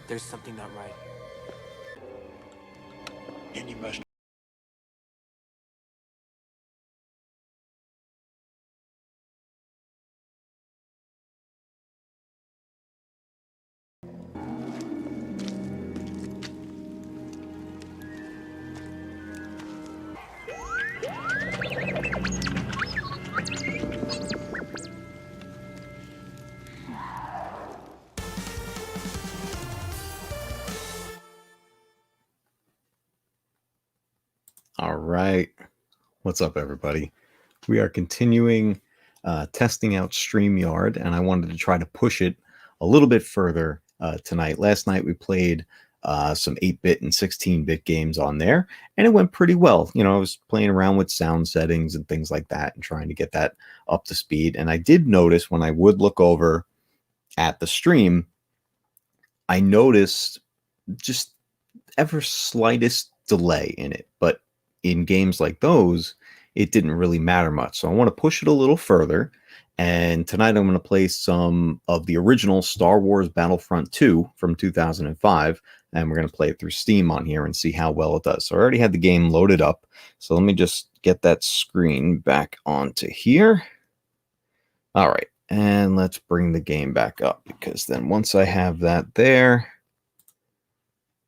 There's something not right. And you must. All right. What's up, everybody? We are continuing testing out StreamYard, and I wanted to try to push it a little bit further tonight. Last night, we played some 8-bit and 16-bit games on there, and it went pretty well. You know, I was playing around with sound settings and things like that and trying to get that up to speed. And I did notice when I would look over at the stream, I noticed just ever slightest delay in it. But in games like those, it didn't really matter much. So I want to push it a little further. And tonight I'm going to play some of the original Star Wars Battlefront 2 from 2005. And we're going to play it through Steam on here and see how well it does. So I already had the game loaded up. So let me just get that screen back onto here. All right. And let's bring the game back up, because then once I have that there,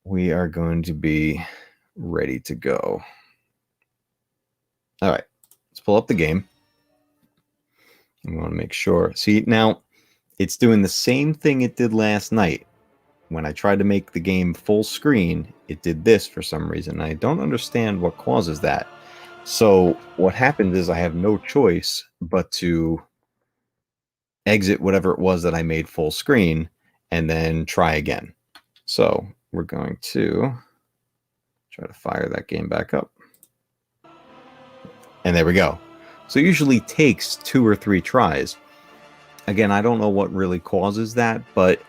we are going to be ready to go. All right, let's pull up the game. I want to make sure. See, now it's doing the same thing it did last night. When I tried to make the game full screen, it did this for some reason. I don't understand what causes that. So what happens is I have no choice but to exit whatever it was that I made full screen and then try again. So we're going to try to fire that game back up. And there we go. So it usually takes 2 or 3 tries. Again, I don't know what really causes that, but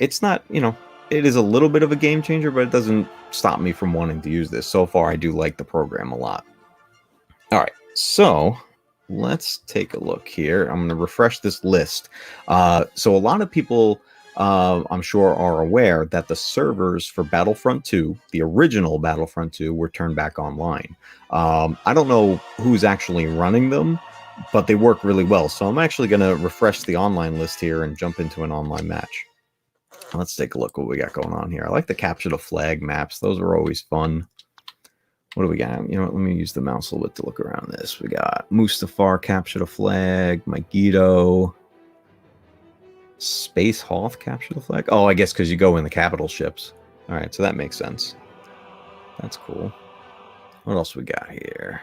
it's not, you know, it is a little bit of a game changer, but it doesn't stop me from wanting to use this. So far, I do like the program a lot. All right, so let's take a look here. I'm going to refresh this list. So a lot of people, I'm sure, are aware that the servers for Battlefront 2, the original Battlefront 2, were turned back online. I don't know who's actually running them, but they work really well. So I'm actually going to refresh the online list here and jump into an online match. Let's take a look what we got going on here. I like the capture the flag maps. Those are always fun. What do we got? You know what? Let me use the mouse a little bit to look around this. We got Mustafar, capture the flag, Megiddo, Space Hoth, capture the flag. Oh, I guess because you go in the capital ships. All right, so that makes sense. That's cool. What else we got here?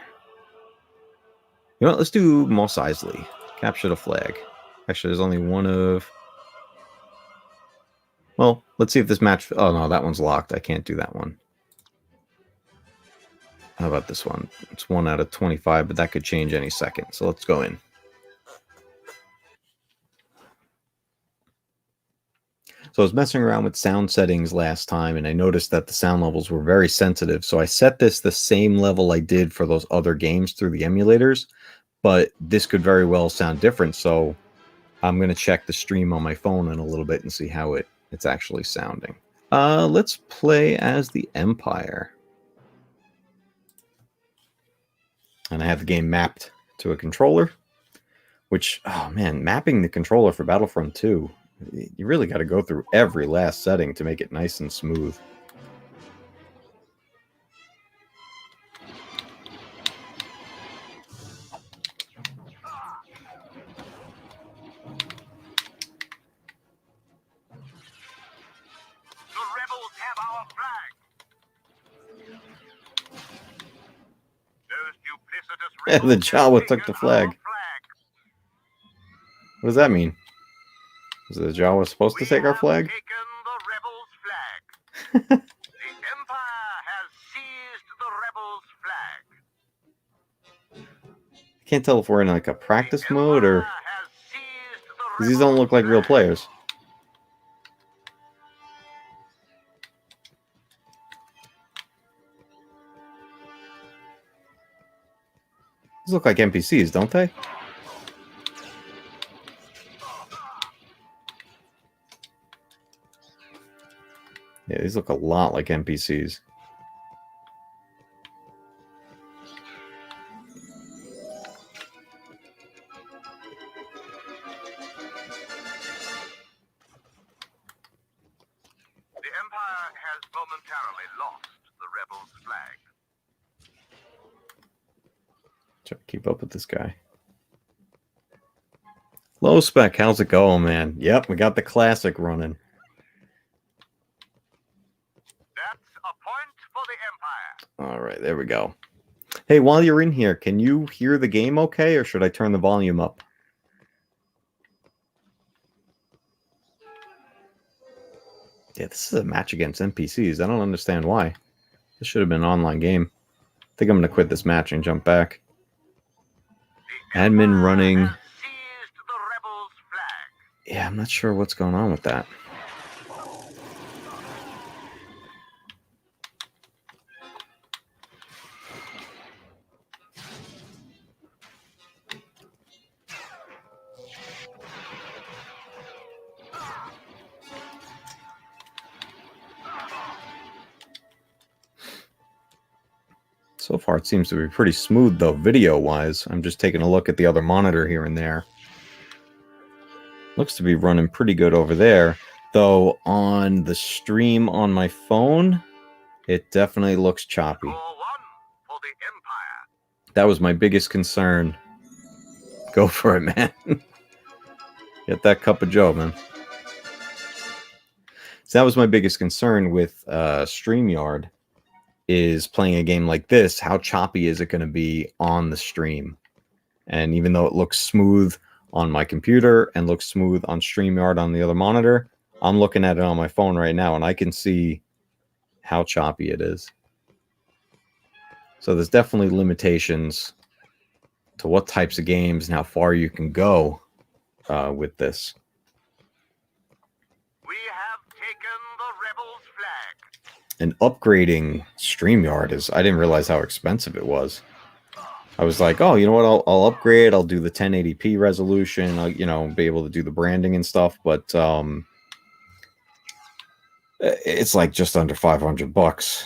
You know what? Let's do Mos Eisley, capture the flag. Actually, there's only one of... Well, let's see if this match... Oh, no, that one's locked. I can't do that one. How about this one? It's 1 out of 25, but that could change any second. So let's go in. So I was messing around with sound settings last time, and I noticed that the sound levels were very sensitive. So I set this the same level I did for those other games through the emulators, but this could very well sound different. So I'm going to check the stream on my phone in a little bit and see how it's actually sounding. Let's play as the Empire. And I have the game mapped to a controller, which, oh man, mapping the controller for Battlefront 2, you really got to go through every last setting to make it nice and smooth. The rebels have our flag. Those duplicitous rebels The Jawa took the flag. What does that mean? Is the Jawa supposed to take our flag? Taken the rebels' flag. The Empire has seized the rebels' flag. I can't tell if we're in like a practice mode or... Has seized the Because these don't look like real players. These look like NPCs, don't they? Yeah, these look a lot like NPCs. The Empire has momentarily lost the rebels' flag. Try to keep up with this guy. Low spec, how's it going, man? Yep, we got the classic running. That's a point for the Empire. All right, there we go. Hey, while you're in here, can you hear the game okay, or should I turn the volume up? Yeah, this is a match against NPCs. I don't understand why. This should have been an online game. I think I'm going to quit this match and jump back. Admin running. Seized the rebels' flag. Yeah, I'm not sure what's going on with that. So far, it seems to be pretty smooth, though, video-wise. I'm just taking a look at the other monitor here and there. Looks to be running pretty good over there. Though, on the stream on my phone, it definitely looks choppy. Score one for the Empire. That was my biggest concern. Go for it, man. Get that cup of joe, man. So that was my biggest concern with StreamYard, is playing a game like this. How choppy is it going to be on the stream? And even though it looks smooth on my computer and looks smooth on StreamYard on the other monitor, I'm looking at it on my phone right now, and I can see how choppy it is. So there's definitely limitations to what types of games and how far you can go with this. We have taken the rebels' flag. And upgrading StreamYard is, I didn't realize how expensive it was. I was like, oh, you know what, I'll upgrade, I'll do the 1080p resolution, I'll, you know, be able to do the branding and stuff, but it's like just under $500.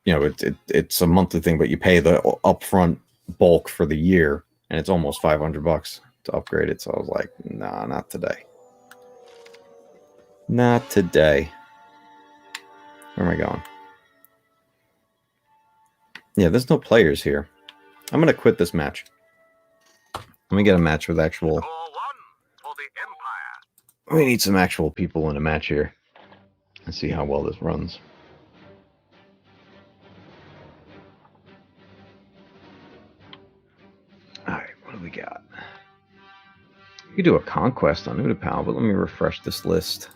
You know, it's a monthly thing, but you pay the upfront bulk for the year, and it's almost $500 to upgrade it. So I was like, nah, not today. Not today. Where am I going? Yeah, there's no players here. I'm going to quit this match. Let me get a match with actual... Score one for the Empire. We need some actual people in a match here. Let's see how well this runs. Alright, what do we got? We could do a conquest on Utapau, but let me refresh this list.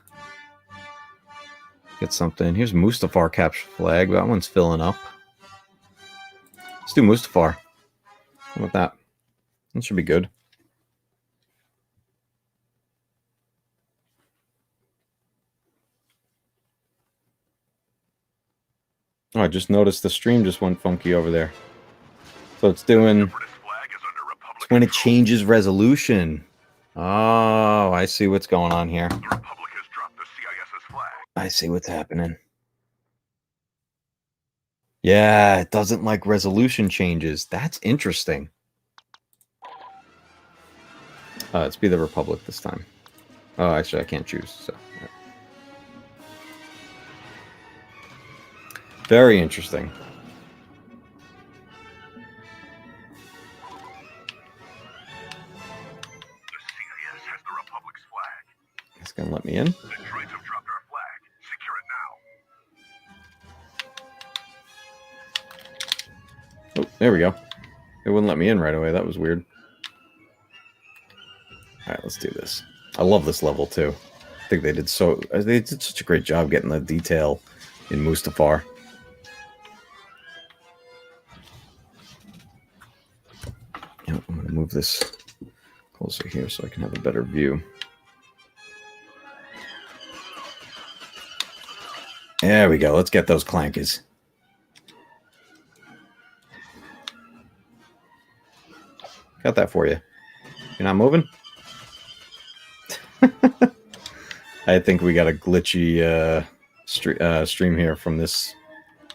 Get something. Here's Mustafar capture flag. That one's filling up. Let's do Mustafar. How about that? That should be good. Oh, I just noticed the stream just went funky over there. So it's doing... It's when it changes resolution. Oh, I see what's going on here. The Republic has dropped the CIS's flag. I see what's happening. Yeah, it doesn't like resolution changes. That's interesting. Let's be the Republic this time. Oh, actually, I can't choose. So, yeah. Very interesting. The CIS has the Republic's flag. It's gonna let me in. The droids have dropped our flag. Secure it now. Oh, there we go. It wouldn't let me in right away. That was weird. All right, let's do this. I love this level too. I think they did such a great job getting the detail in Mustafar. You know, I'm going to move this closer here so I can have a better view. There we go. Let's get those clankers. Got that for you. You're not moving? I think we got a glitchy stream here from this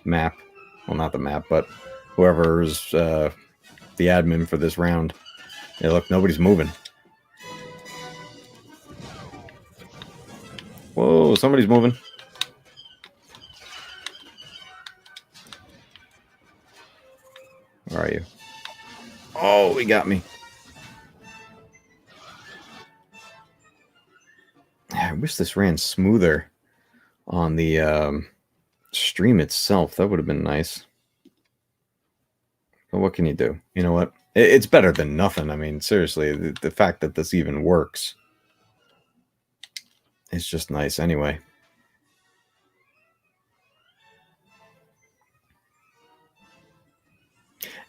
map. Well, not the map, but whoever's the admin for this round. Yeah, look, nobody's moving. Whoa, somebody's moving. Where are you? Oh, he got me. I wish this ran smoother on the stream itself. That would have been nice. But what can you do? You know what? It's better than nothing. I mean, seriously, the fact that this even works is just nice anyway.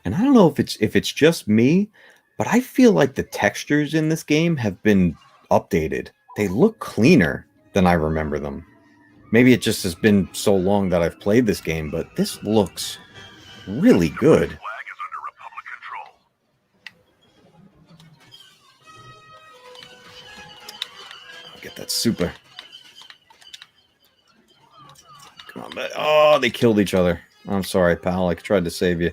And I don't know if it's just me, but I feel like the textures in this game have been updated. They look cleaner than I remember them. Maybe it just has been so long that I've played this game, but this looks really good. I'll get that super. Come on, but oh, they killed each other. I'm sorry, pal. I tried to save you.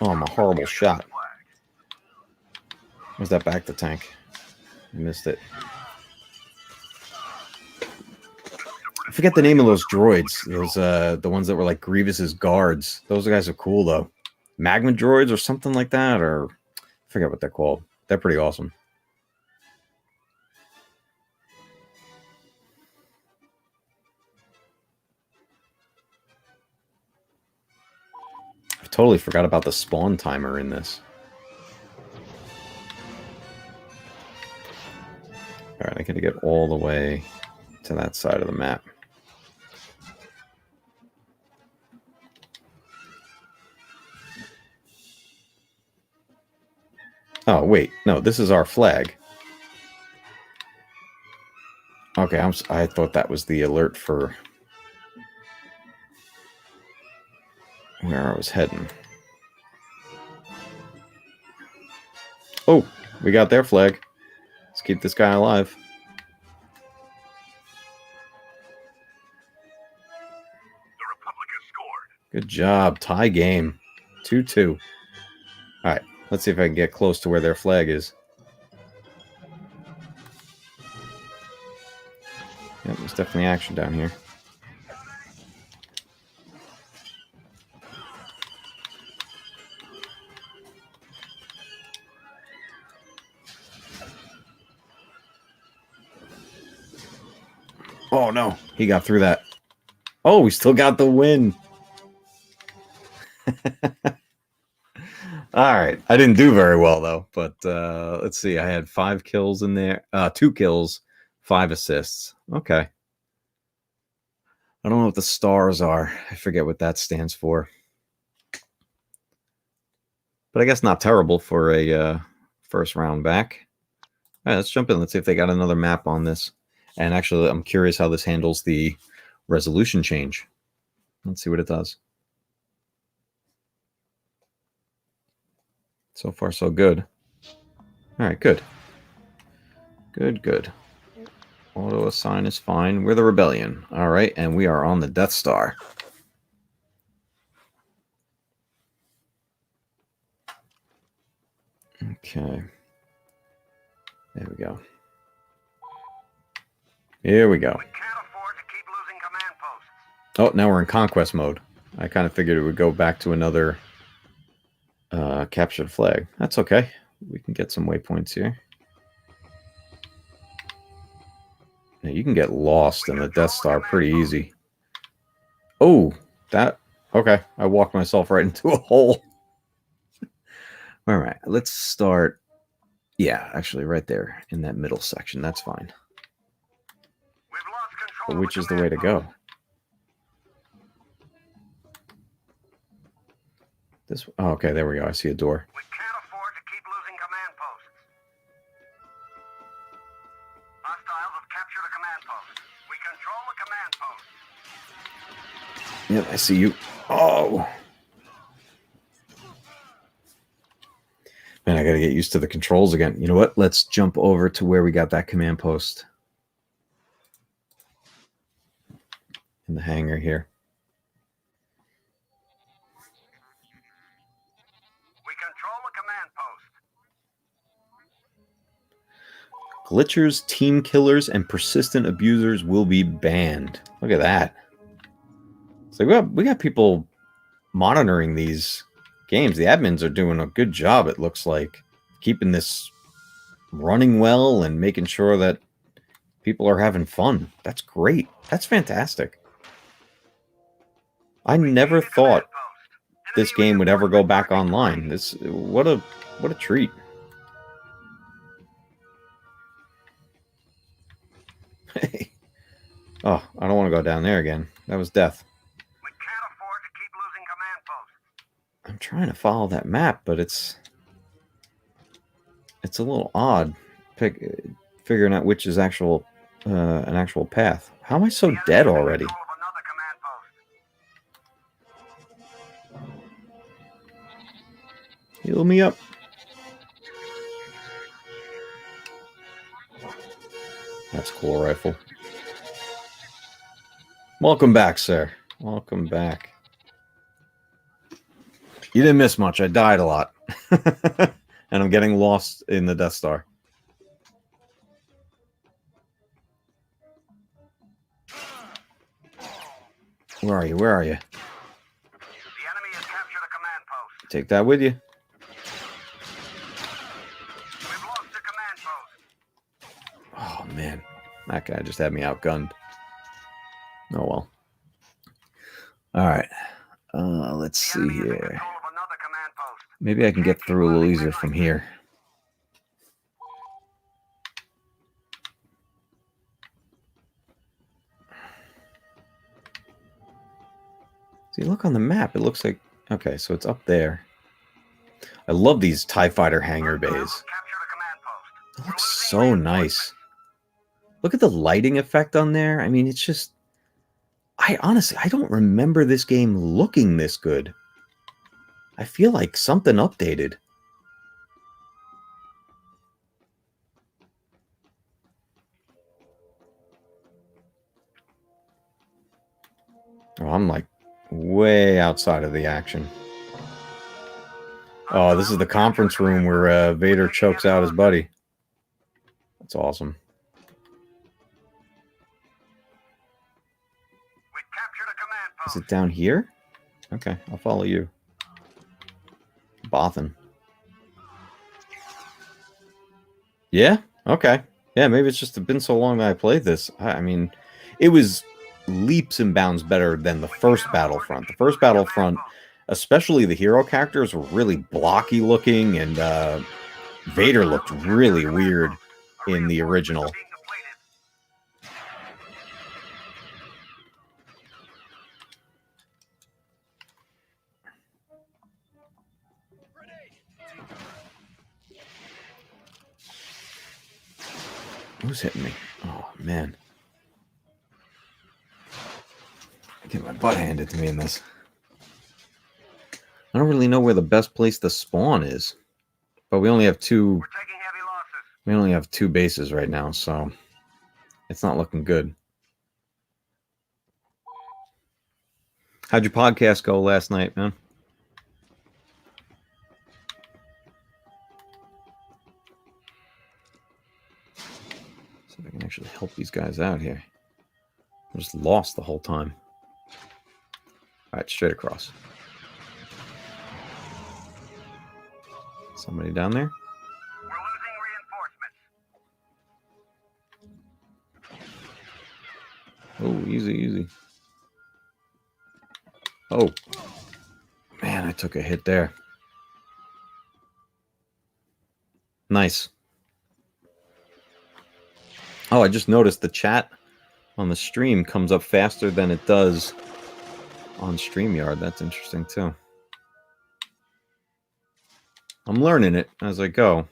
Oh, I'm a horrible shot. Where's that back to tank? I missed it. I forget the name of those droids. Those the ones that were like Grievous's guards. Those guys are cool though. Magma droids or something like that, or I forget what they're called. They're pretty awesome. I totally forgot about the spawn timer in this. Alright, I gotta get all the way to that side of the map. Oh, wait. No, this is our flag. Okay, I thought that was the alert for where I was heading. Oh, we got their flag. Let's keep this guy alive. The Republic has scored. Good job. Tie game. 2-2. All right. Let's see if I can get close to where their flag is. Yep, there's definitely action down here. Oh, no. He got through that. Oh, we still got the win. All right. I didn't do very well, though. But let's see. I had 5 kills in there. 2 kills, 5 assists. Okay. I don't know what the stars are. I forget what that stands for. But I guess not terrible for a first round back. All right, let's jump in. Let's see if they got another map on this. And actually, I'm curious how this handles the resolution change. Let's see what it does. So far, so good. All right, good. Good. Auto assign is fine. We're the Rebellion. All right, and we are on the Death Star. Okay. There we go. Here we go. We can't afford to keep losing command posts. Oh, now we're in conquest mode. I kind of figured it would go back to another captured flag. That's okay. We can get some waypoints here. Now, you can get lost in the Death Star pretty easy. Oh, that... Okay, I walked myself right into a hole. All right, let's start... Yeah, actually, right there in that middle section. That's fine. We've lost control. But which is the way to go? This... Oh, okay, there we go. I see a door. We can't afford to keep losing command posts. Hostiles have captured a command post. We control the command post. Yep, I see you. Oh. Man, I gotta get used to the controls again. You know what? Let's jump over to where we got that command post. In the hangar here. We control the command post. Glitchers, team killers, and persistent abusers will be banned. Look at that. It's like we got people monitoring these games. The admins are doing a good job, it looks like, keeping this running well and making sure that people are having fun. That's great. That's fantastic. I never thought this game would ever go back online. What a treat. Hey. Oh, I don't want to go down there again. That was death. We can't afford to keep losing command posts. I'm trying to follow that map, but it's a little odd. Figuring out which is an actual path. How am I so dead already? Heal me up. That's a cool rifle. Welcome back, sir. Welcome back. You didn't miss much. I died a lot. And I'm getting lost in the Death Star. Where are you? Where are you? The enemy has captured a command post. Take that with you. We've lost the command post. Oh, man. That guy just had me outgunned. Oh, well. All right. Let's see here. Maybe I can get through a little easier from here. See, look on the map. It looks like... Okay, so it's up there. I love these TIE Fighter hangar bays. It looks so nice. Look at the lighting effect on there. I mean, it's just... Honestly, I don't remember this game looking this good. I feel like something updated. Oh, I'm like way outside of the action. Oh, this is the conference room where Vader chokes out his buddy. That's awesome. Is it down here? Okay, I'll follow you. Bothan. Yeah? Okay. Yeah, maybe it's just been so long that I played this. I mean, it was leaps and bounds better than the first Battlefront. The first Battlefront, especially the hero characters, were really blocky looking, and Vader looked really weird in the original. Who's hitting me? Oh, man. I get my butt handed to me in this. I don't really know where the best place to spawn is. But we only have two... We only have two bases right now, so... It's not looking good. How'd your podcast go last night, man? See if I can actually help these guys out here. I'm just lost the whole time. Alright, straight across. Somebody down there? We're losing reinforcements. Oh, easy, easy. Oh. Man, I took a hit there. Nice. Oh, I just noticed the chat on the stream comes up faster than it does on StreamYard. That's interesting, too. I'm learning it as I go.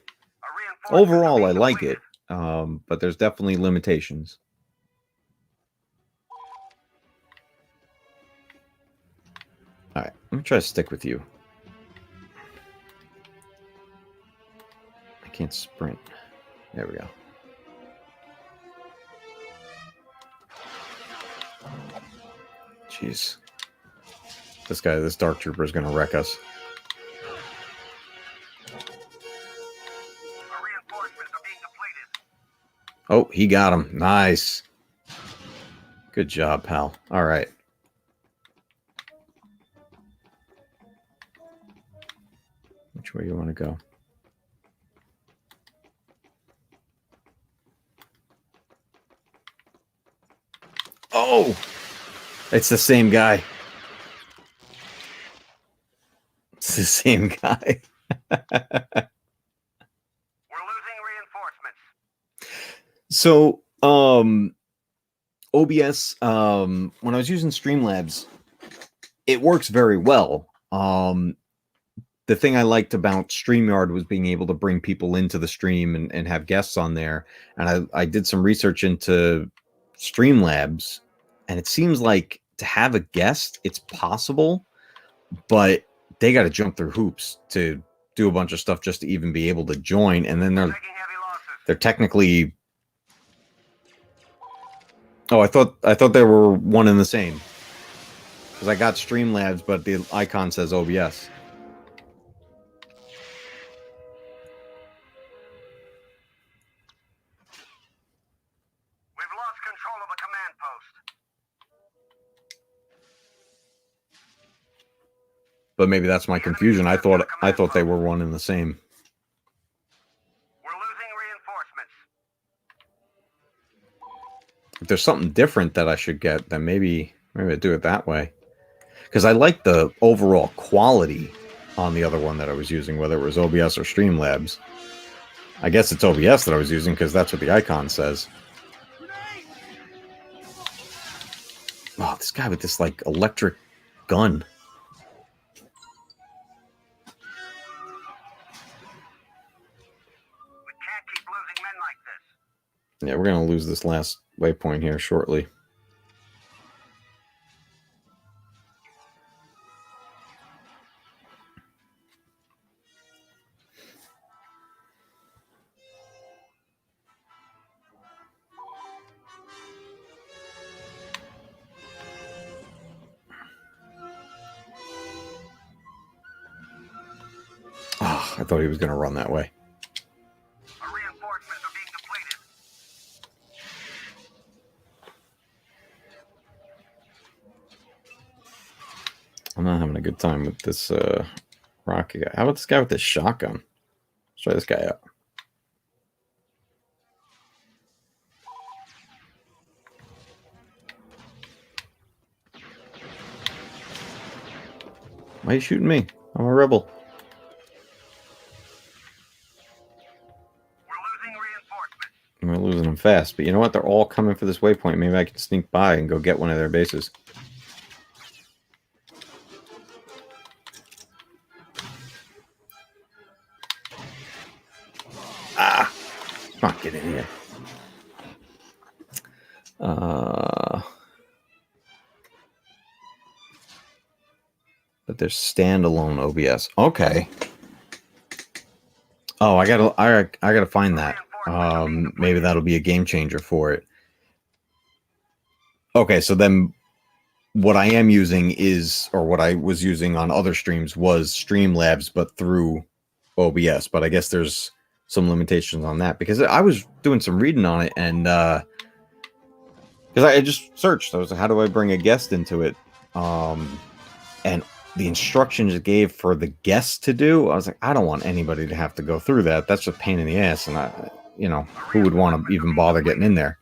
Overall, I like it, but there's definitely limitations. All right, let me try to stick with you. can't sprint. There we go. Jeez. This Dark Trooper is going to wreck us. Oh, he got him. Nice. Good job, pal. All right. Which way you want to go? Oh! It's the same guy. It's the same guy. We're losing reinforcements. So, OBS, when I was using Streamlabs, it works very well. The thing I liked about StreamYard was being able to bring people into the stream and have guests on there. And I did some research into Streamlabs, and it seems like to have a guest, it's possible, but they got to jump through hoops to do a bunch of stuff just to even be able to join. And then they're technically... Oh, I thought they were one and the same. Because I got Streamlabs, but the icon says OBS. But maybe that's my confusion. I thought they were one and the same. We're losing reinforcements. If there's something different that I should get, then maybe I do it that way. Because I like the overall quality on the other one that I was using, whether it was OBS or Streamlabs. I guess it's OBS that I was using because that's what the icon says. Oh, this guy with this like electric gun. Yeah, we're going to lose this last waypoint here shortly. Oh, I thought he was going to run that way. I'm not having a good time with this rocket guy. How about this guy with this shotgun? Let's try this guy out. Why are you shooting me? I'm a rebel. We're losing them fast. But you know what? They're all coming for this waypoint. Maybe I can sneak by and go get one of their bases. Ah! Come on, get in here. But there's standalone OBS. Okay. Oh, I gotta find that. Maybe that'll be a game changer for it. Okay, so then what I am using is, or what I was using on other streams was Streamlabs, but through OBS. But I guess there's some limitations on that because I was doing some reading on it, and because I just searched, I was like, how do I bring a guest into it? And the instructions it gave for the guests to do, I was like, I don't want anybody to have to go through that. That's a pain in the ass, and you know, who would want to even bother getting in there?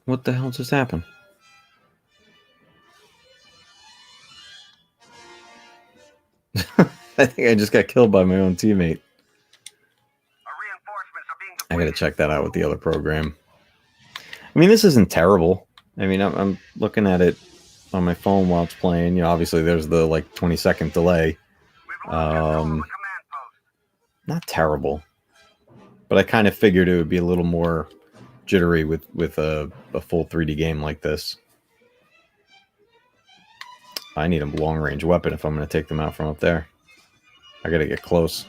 What the hell just happened? I think I just got killed by my own teammate. I gotta check that out with the other program. I mean, this isn't terrible. I mean, I'm looking at it on my phone while it's playing. You know, obviously there's the like 20-second delay. not terrible, but I kind of figured it would be a little more jittery with a full 3D game like this. I need a long-range weapon if I'm going to take them out from up there. I got to get close.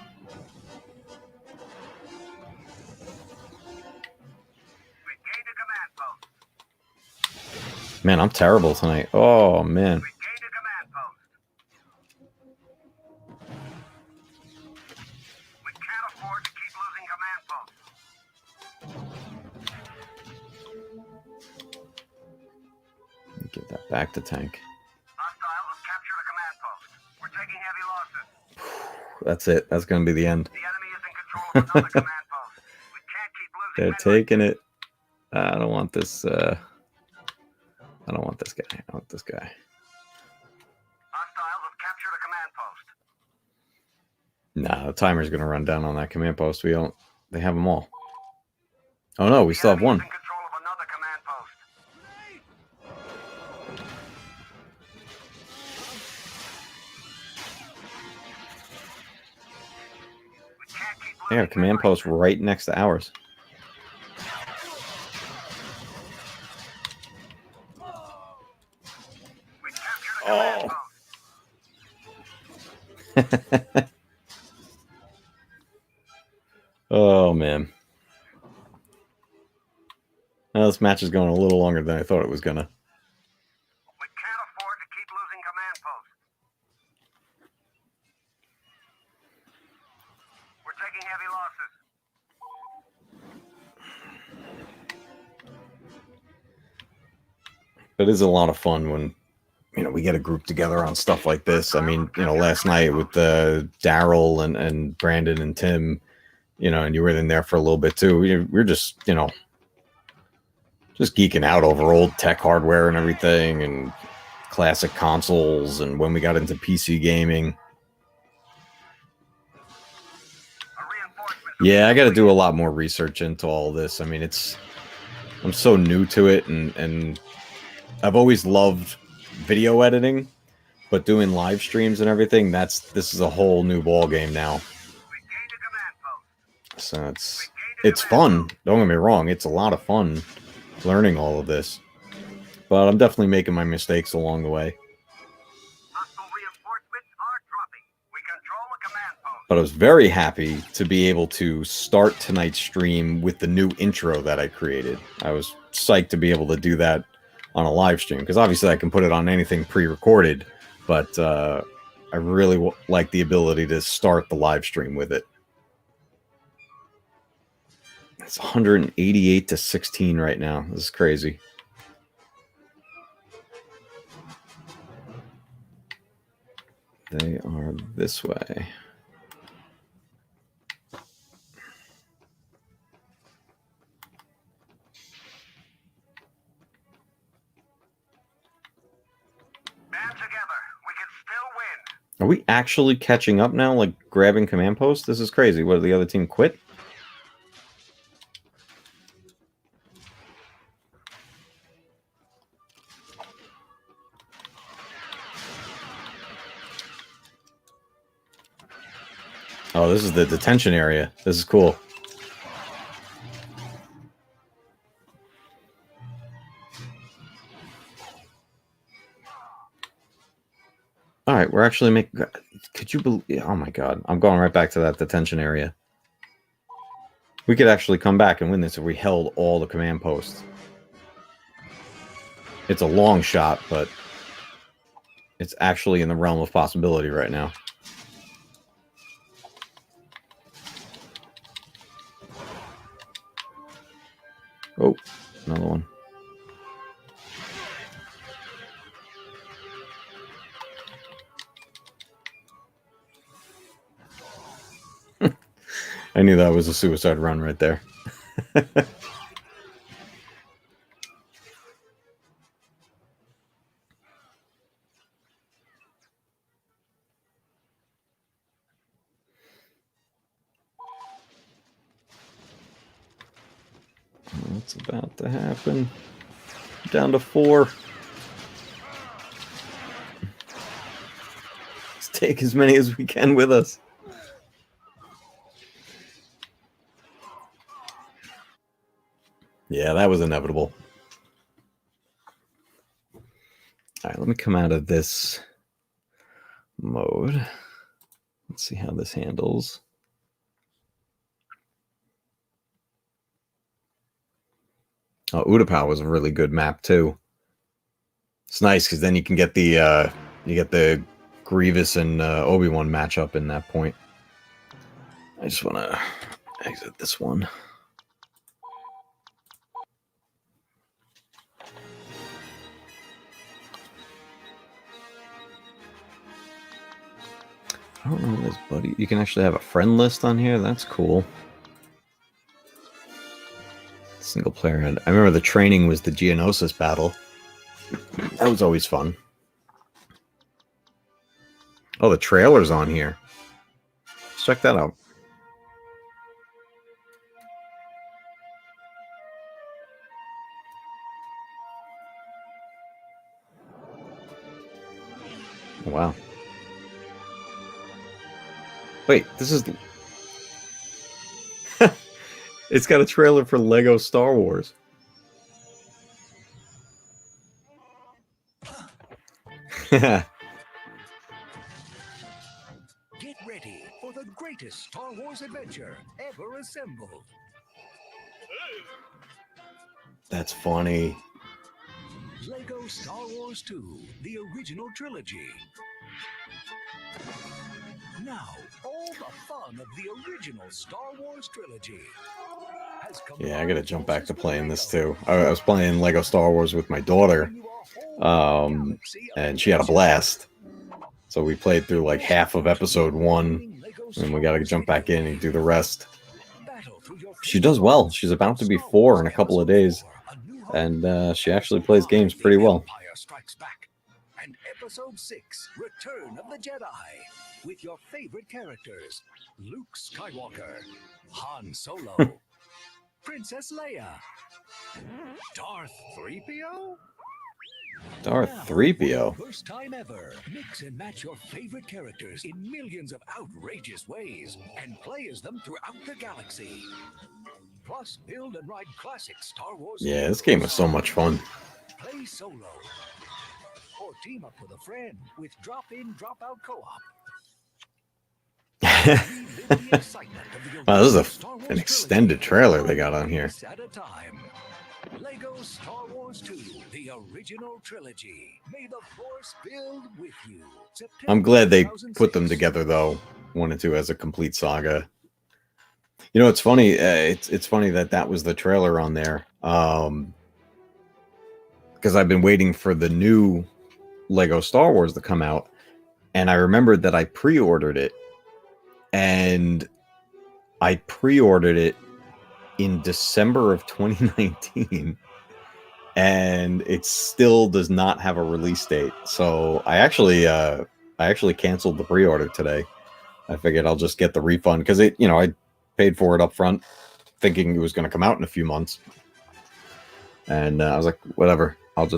Man, I'm terrible tonight. Oh, man. Get that back to tank. That's it. That's going to be the end. They're taking it. I don't want this. I don't want this guy. I want this guy. Hostiles have captured a command post. Nah, the timer's going to run down on that command post. We don't. They have them all. Oh no, we still have one. Yeah, command post right next to ours. Oh. Oh, man. Now this match is going a little longer than I thought it was going to. We can't afford to keep losing command posts. We're taking heavy losses. It is a lot of fun when, you know, we get a group together on stuff like this. I mean, you know, last night with Daryl and Brandon and Tim, you know, and you were in there for a little bit too. We're just, you know, just geeking out over old tech hardware and everything and classic consoles. And when we got into PC gaming, yeah, I got to do a lot more research into all this. I mean, I'm so new to it, and I've always loved video editing, but doing live streams and everything, this is a whole new ball game now. So it's fun. Don't get me wrong, it's a lot of fun learning all of this, but I'm definitely making my mistakes along the way. But I was very happy to be able to start tonight's stream with the new intro that I created. I was psyched to be able to do that on a live stream, because obviously I can put it on anything pre-recorded, but I really like the ability to start the live stream with it. It's 188 to 16 right now. This is crazy. They are this way. Are we actually catching up now, like grabbing command posts? This is crazy. What, the other team quit? Oh, this is the detention area. This is cool. All right, we're actually making... Could you believe... Oh, my God. I'm going right back to that detention area. We could actually come back and win this if we held all the command posts. It's a long shot, but it's actually in the realm of possibility right now. Oh, another one. I knew that was a suicide run right there. What's about to happen? Down to 4. Let's take as many as we can with us. Yeah, that was inevitable. All right, let me come out of this mode. Let's see how this handles. Oh, Utapau was a really good map too. It's nice because then you can get the Grievous and Obi-Wan matchup in that point. I just want to exit this one. I don't know this, buddy. You can actually have a friend list on here. That's cool. Single player. I remember the training was the Geonosis battle. That was always fun. Oh, the trailer's on here. Let's check that out. Wow. Wait, this is... It's got a trailer for Lego Star Wars. Get ready for the greatest Star Wars adventure ever assembled. That's funny. Lego Star Wars 2, the original trilogy. Now, all the fun of the original Star Wars trilogy. Yeah, I gotta jump back to playing this too. I was playing Lego Star Wars with my daughter, and she had a blast. So we played through like half of episode 1, and we gotta jump back in and do the rest. She does well. She's about to be 4 in a couple of days, and she actually plays games pretty well. And episode 6, Return of the Jedi, with your favorite characters, Luke Skywalker, Han Solo, Princess Leia, Darth 3PO? Darth 3PO. First time ever. Mix and match your favorite characters in millions of outrageous ways and play as them throughout the galaxy. Plus, build and ride classic Star Wars. Yeah, this game was so much fun. Play solo or team up with a friend with drop-in, drop-out co-op. Wow, this is an extended trailer they got on here. At a time. Lego Star Wars 2, the original trilogy. May the Force build with you. September I'm glad they 2006. put them together though, 1 and 2 as a complete saga. You know, it's funny. It's funny that was the trailer on there, because I've been waiting for the new Lego Star Wars to come out, and I remembered that I pre-ordered it, and I pre-ordered it in December of 2019, and it still does not have a release date. So I actually canceled the pre-order today. I figured I'll just get the refund because I paid for it up front, thinking it was going to come out in a few months, and I was like, whatever, I'll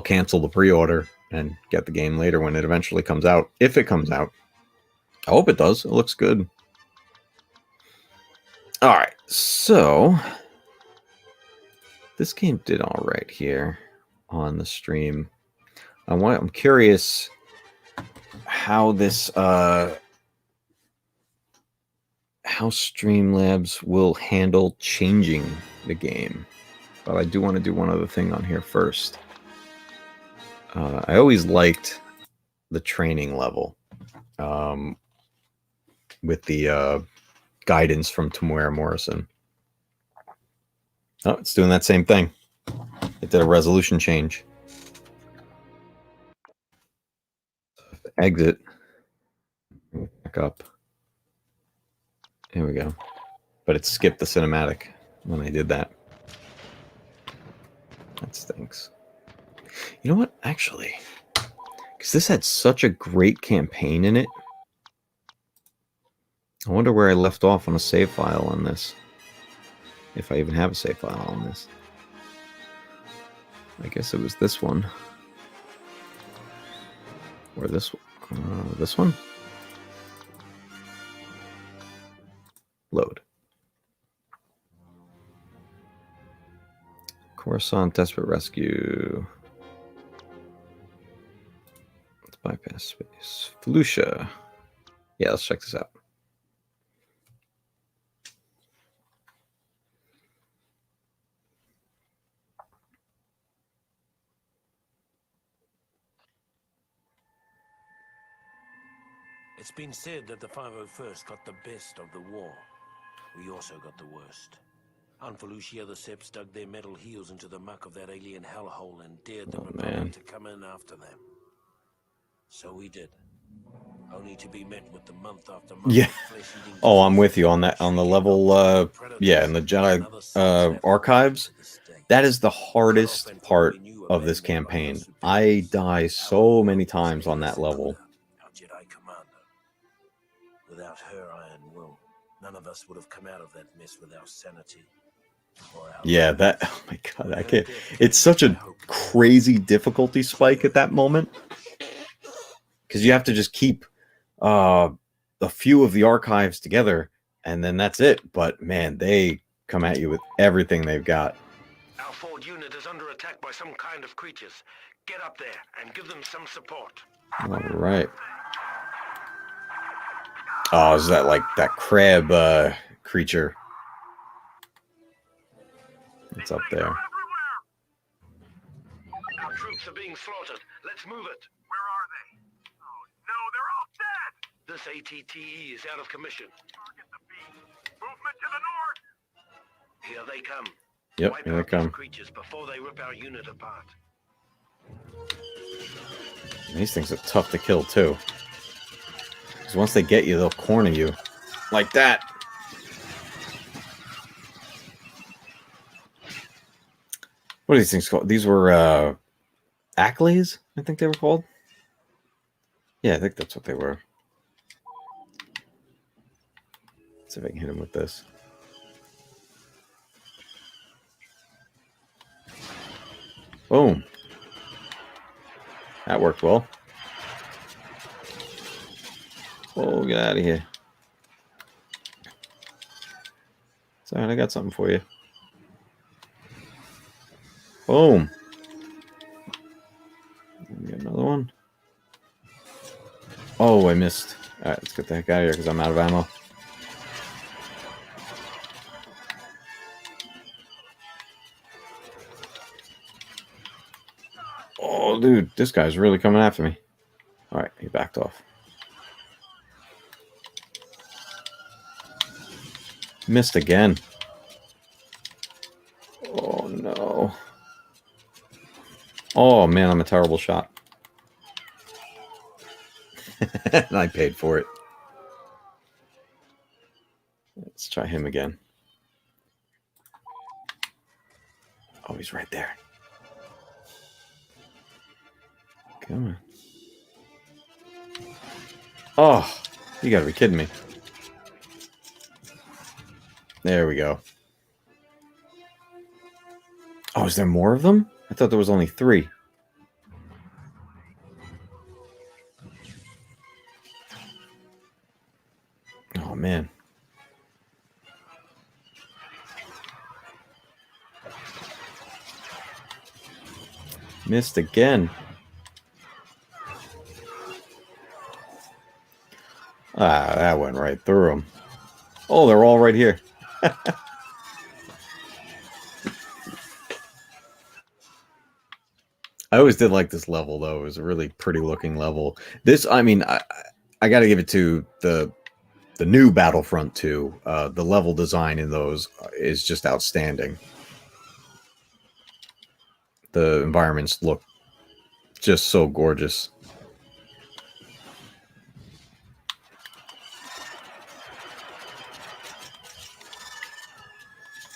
cancel the pre-order and get the game later when it eventually comes out, if it comes out. I hope it does. It looks good. All right, so this game did all right here on the stream. I'm curious how this how Streamlabs will handle changing the game. But I do want to do one other thing on here first. I always liked the training level with the guidance from Tamara Morrison. Oh, it's doing that same thing. It did a resolution change. Exit. Back up. Here we go. But it skipped the cinematic when I did that. That stinks. You know what? Actually, because this had such a great campaign in it, I wonder where I left off on a save file on this. If I even have a save file on this. I guess it was this one. Or this one? Load. Coruscant, Desperate Rescue. Let's bypass space. Felucia. Yeah, let's check this out. It's been said that the 501st got the best of the war. We also got the worst. On Felucia, the Seps dug their metal heels into the muck of that alien hellhole and dared the Republic to come in after them. So we did. Only to be met with the month after month. Yeah. Oh, I'm with you on that. On the level, yeah, in the Jedi archives, that is the hardest part of this campaign. I die so many times on that level. Our Jedi commander. Without her iron will, none of us would have come out of that mess with our sanity. Yeah, that. Oh my god, I can't. It's such a crazy difficulty spike at that moment because you have to just keep a few of the archives together, and then that's it. But man, they come at you with everything they've got. Our forward unit is under attack by some kind of creatures. Get up there and give them some support. All right. Oh, is that like that crab creature? It's up there. Our troops are being slaughtered. Let's move it. Where are they? Oh, no, they're all dead! This ATTE is out of commission. Target the beast. Movement to the north! Here they come. Yep, Wipe here they out these come. creatures before they rip our unit apart. These things are tough to kill too. Because once they get you, they'll corner you. Like that. What are these things called? These were Acklays, I think they were called. Yeah, I think that's what they were. Let's see if I can hit him with this. Boom. That worked well. Oh, get out of here. Sorry, I got something for you. Boom. Get another one. Oh, I missed. All right, let's get the heck out of here because I'm out of ammo. Oh, dude, this guy's really coming after me. All right, he backed off. Missed again. Oh, no. Oh, man, I'm a terrible shot. And I paid for it. Let's try him again. Oh, he's right there. Come on. Oh, you gotta be kidding me. There we go. Oh, is there more of them? I thought there was only 3. Oh, man. Missed again. Ah, that went right through them. Oh, they're all right here. I always did like this level, though. It was a really pretty looking level. This, I mean, I got to give it to the new Battlefront 2. The level design in those is just outstanding. The environments look just so gorgeous.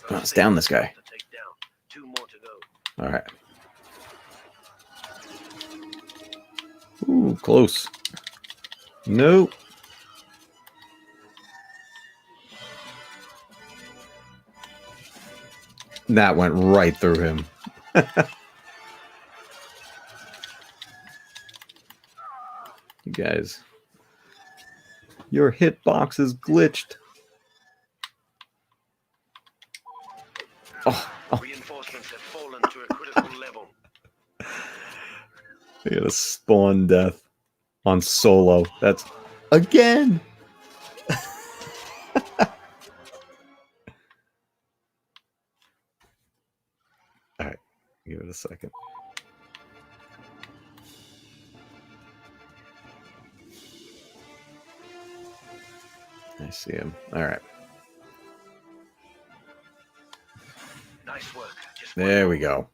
Let's down this guy. Two more to go. All right. Ooh, close. Nope. That went right through him. You guys. Your hitbox is glitched. Oh, oh. Reinforcements have fallen They got a spawn death on solo. That's again. All right, give it a second. I see him. All right. Nice work. There we go.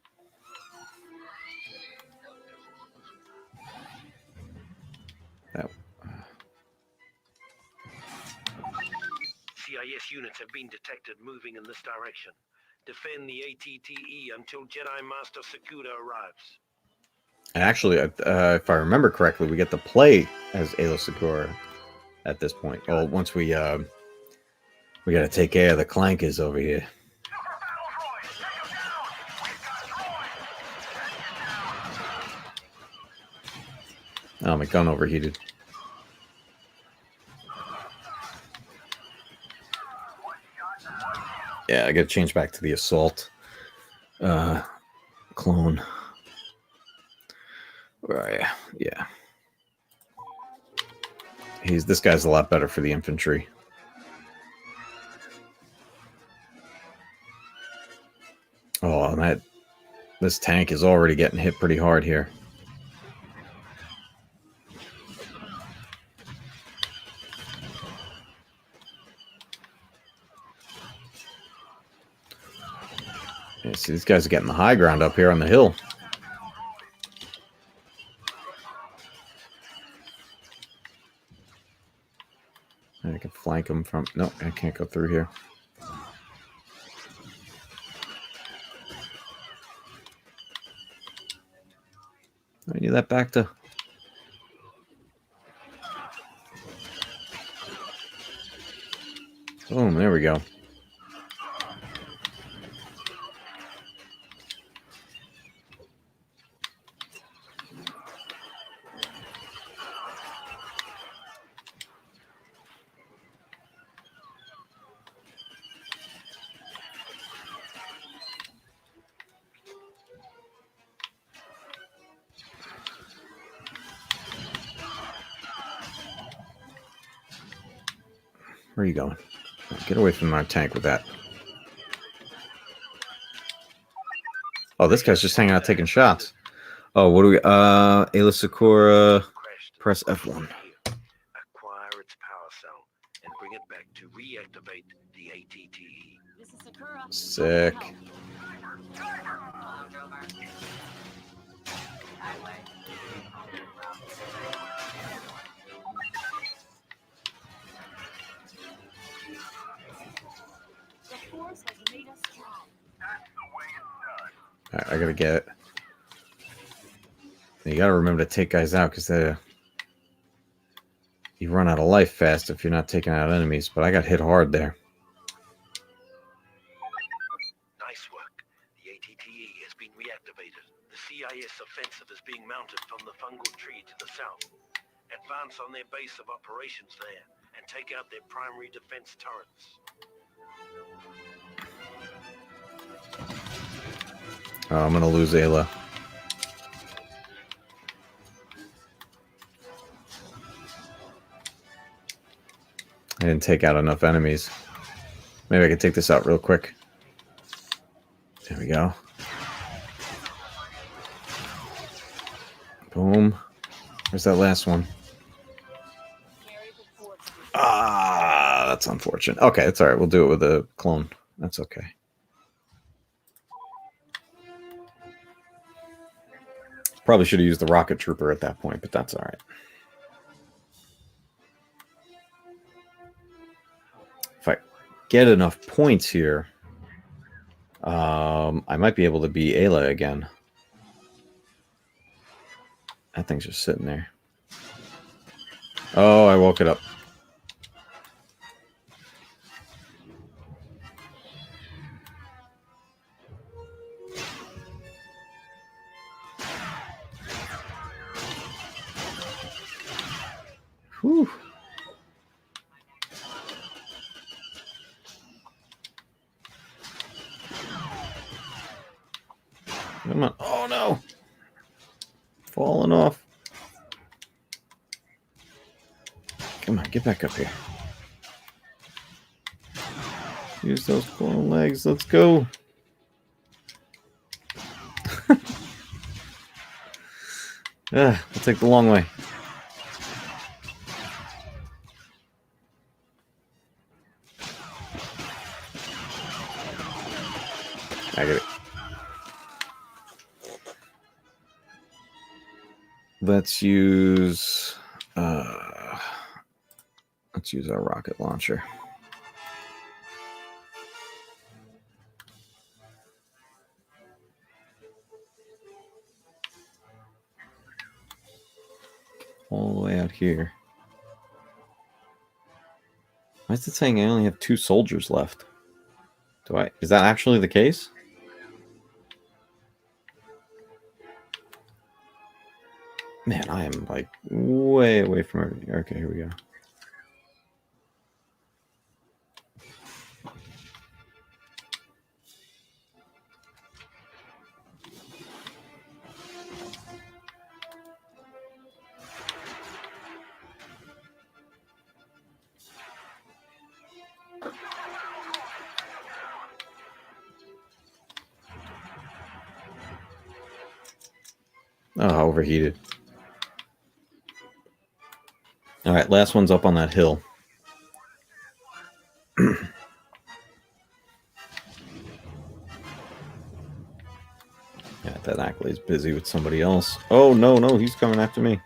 That. CIS units have been detected moving in this direction. Defend the ATTE until Jedi Master Sakuda arrives. And actually, if I remember correctly, we get to play as Ayla Secura at this point. Well, once we got to take care of the clankers over here. Oh, my gun overheated. Yeah, I got to change back to the assault clone. Right, yeah. This guy's a lot better for the infantry. Oh, and this tank is already getting hit pretty hard here. Yeah, see, these guys are getting the high ground up here on the hill. I can flank them from... No, I can't go through here. I need that back to... Boom, there we go. Where are you going? Get away from my tank with that. Oh, this guy's just hanging out taking shots. Oh, what do we... Ayla Sakura... Press F1. Acquire its power cell and bring it back to reactivate the ATTE. This is Sakura. Sick. The force has made us strong. Alright, I gotta get it. You gotta remember to take guys out because you run out of life fast if you're not taking out enemies. But I got hit hard there. Nice work. The ATTE has been reactivated. The CIS offensive is being mounted from the fungal tree to the south. Advance on their base of operations there and take out their primary defense turrets. Oh, I'm gonna lose Ayla. I didn't take out enough enemies. Maybe I could take this out real quick. There we go. Boom. Where's that last one? Ah, that's unfortunate. Okay, it's all right. We'll do it with a clone. That's okay. Probably should have used the rocket trooper at that point, but that's all right. If I get enough points here, I might be able to be Ayla again. That thing's just sitting there. Oh, I woke it up. Whew. Come on. Oh, no. Falling off. Come on, get back up here. Use those claw legs. Let's go. We'll take the long way. I get it. Let's use our rocket launcher. All the way out here. Why is it saying I only have 2 soldiers left? Is that actually the case? Man, I am like way away from everything. Okay, here we go. Oh, overheated. All right, last one's up on that hill. Yeah, that Ackley's busy with somebody else. Oh, no, he's coming after me.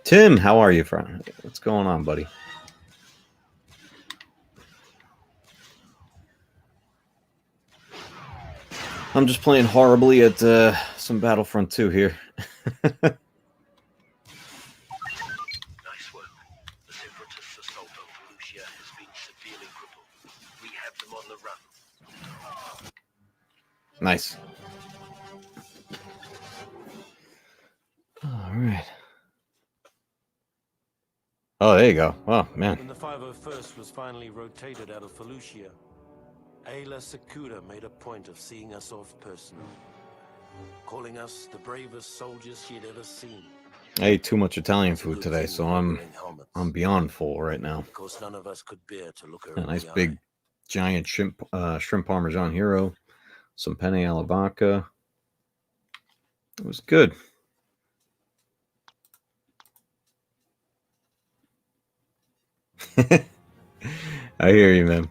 Tim, how are you, friend? What's going on, buddy? I'm just playing horribly at some Battlefront 2 here. Nice work. The Separatists' assault on Felucia has been severely crippled. We have them on the run. Nice. All right. Oh, there you go. Oh, man. When the 501st was finally rotated out of Felucia, Ayla Secura made a point of seeing us off personally, calling us the bravest soldiers she had ever seen. I ate too much Italian food today, so I'm beyond full right now. Of course, none of us could bear to look her A in nice the big eye. giant shrimp Parmesan hero, some penne alla vodka. It was good. I hear you, man.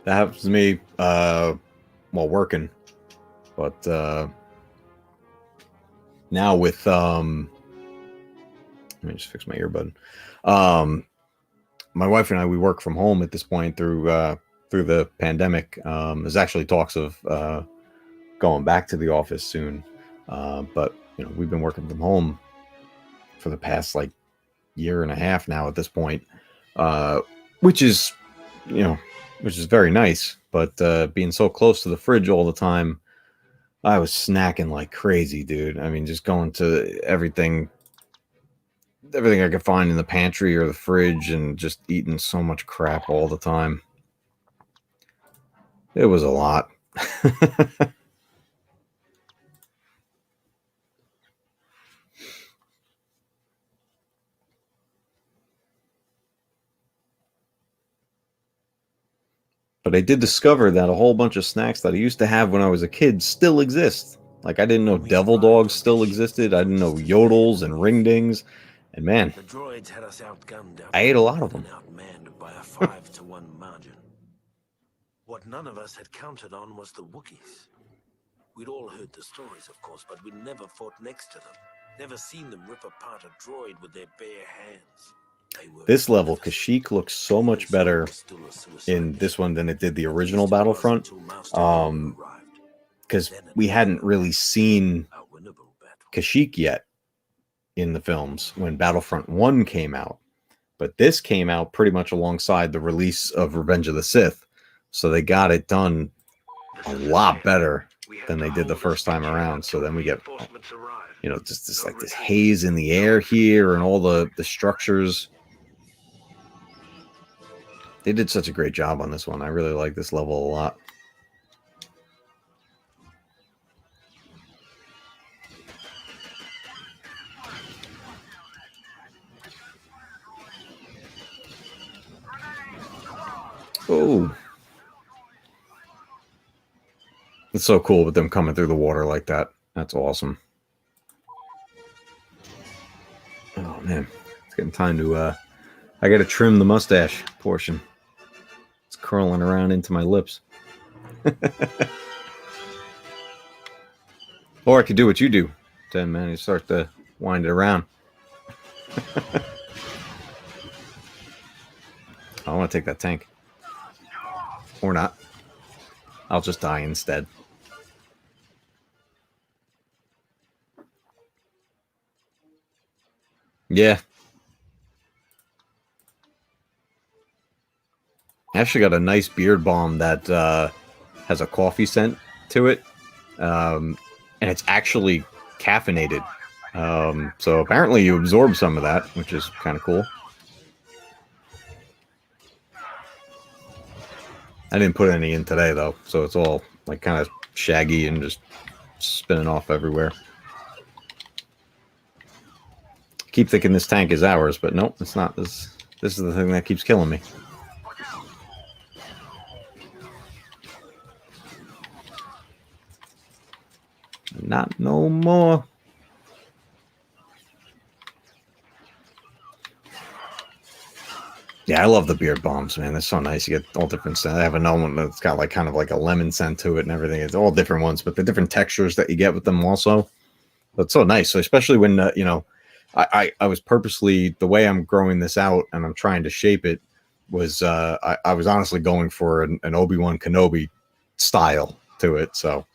That happens to me while working, but now with let me just fix my earbud. My wife and I, we work from home at this point through the pandemic. There's actually talks of going back to the office soon, but we've been working from home for the past like year and a half now at this point, which is very nice. But being so close to the fridge all the time, I was snacking like crazy, dude. I mean, just going to everything I could find in the pantry or the fridge and just eating so much crap all the time. It was a lot. But I did discover that a whole bunch of snacks that I used to have when I was a kid still exist. Like, I didn't know devil dogs still existed. I didn't know yodels and ringdings. And man, The droids had us outgunned, I ate a lot of them. and outmanned by a 5-to-1 margin. What none of us had counted on was the Wookiees. We'd all heard the stories, of course, but we'd never fought next to them. Never seen them rip apart a droid with their bare hands. This level, Kashyyyk looks so much better in this one than it did the original Battlefront. Because we hadn't really seen Kashyyyk yet in the films when Battlefront 1 came out. But this came out pretty much alongside the release of Revenge of the Sith. So they got it done a lot better than they did the first time around. So then we get, just this haze in the air here and all the structures. They did such a great job on this one. I really like this level a lot. Oh. It's so cool with them coming through the water like that. That's awesome. Oh, man. It's getting time to, I gotta trim the mustache portion. It's curling around into my lips. Or I could do what you do, then, man. You start to wind it around. I want to take that tank. Or not. I'll just die instead. Yeah. I actually got a nice beard balm that has a coffee scent to it. And it's actually caffeinated. So apparently you absorb some of that, which is kind of cool. I didn't put any in today, though. So it's all like kind of shaggy and just spinning off everywhere. Keep thinking this tank is ours, but nope, it's not. This is the thing that keeps killing me. Not no more. Yeah, I love the beard bombs, man. They're so nice. You get all different scents. I have another one that's got like kind of like a lemon scent to it and everything. It's all different ones, but the different textures that you get with them also. But it's so nice. So especially when you know, I was purposely, the way I'm growing this out and I'm trying to shape it was I was honestly going for an Obi-Wan Kenobi style to it. So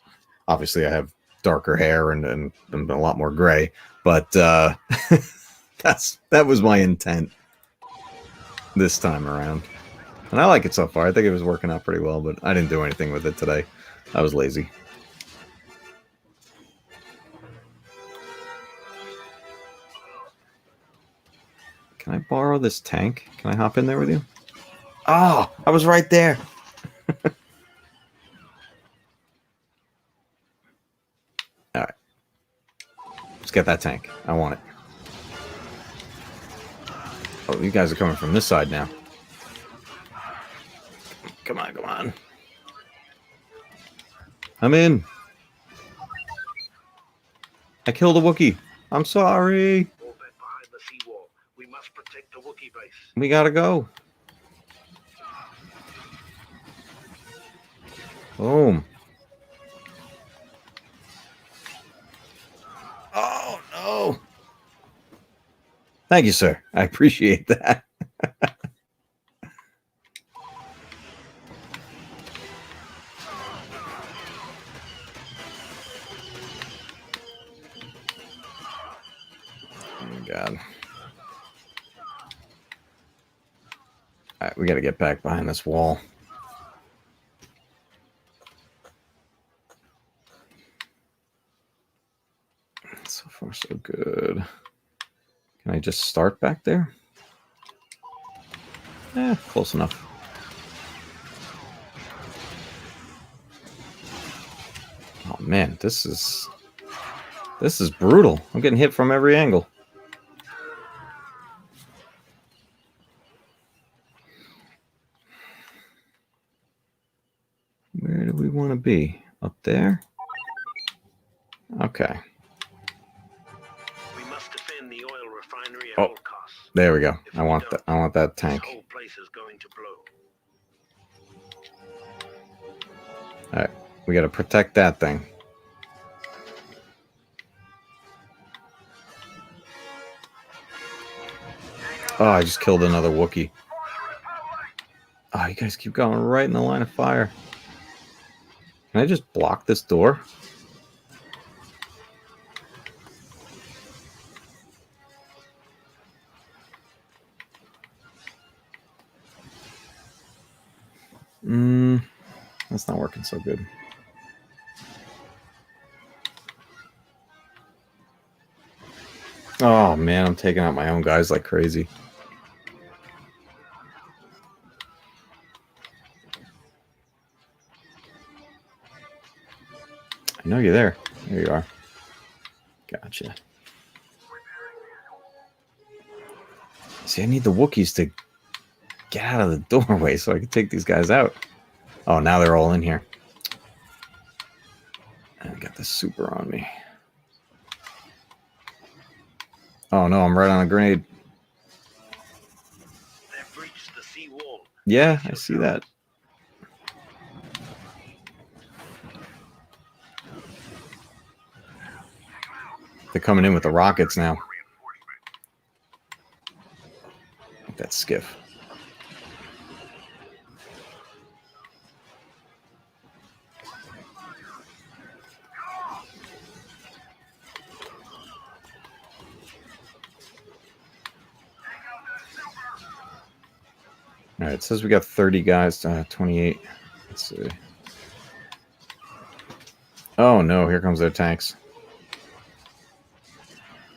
obviously I have darker hair and a lot more gray, but that was my intent this time around. And I like it so far. I think it was working out pretty well, but I didn't do anything with it today. I was lazy. Can I borrow this tank? Can I hop in there with you? Oh, I was right there. All right. Let's get that tank. I want it. Oh, you guys are coming from this side now. Come on, come on. I'm in. I killed a Wookiee. I'm sorry. We must protect the Wookiee base. We gotta go. Boom. Oh, no. Thank you, sir. I appreciate that. Oh, my God. All right, we got to get back behind this wall. So far, so good. Can I just start back there? Yeah, close enough. Oh man, this is brutal. I'm getting hit from every angle. Where do we want to be? Up there? Okay. We must defend the oil refinery at Oh, all costs. there we go. If I we want don't, that. I want that this tank. whole place is going to blow. All right, we got to protect that thing. Oh, I just killed another Wookiee. Oh, you guys keep going right in the line of fire. Can I just block this door? That's not working so good. Oh man, I'm taking out my own guys like crazy. I know you're there. There you are. Gotcha. See, I need the Wookiees to get out of the doorway so I can take these guys out. Oh, now they're all in here. I got the super on me. Oh no, I'm right on a grenade. They've breached the sea wall. Yeah, I see that. They're coming in with the rockets now. That skiff. All right, it says we got 30 guys, 28. Let's see. Oh no, here comes their tanks.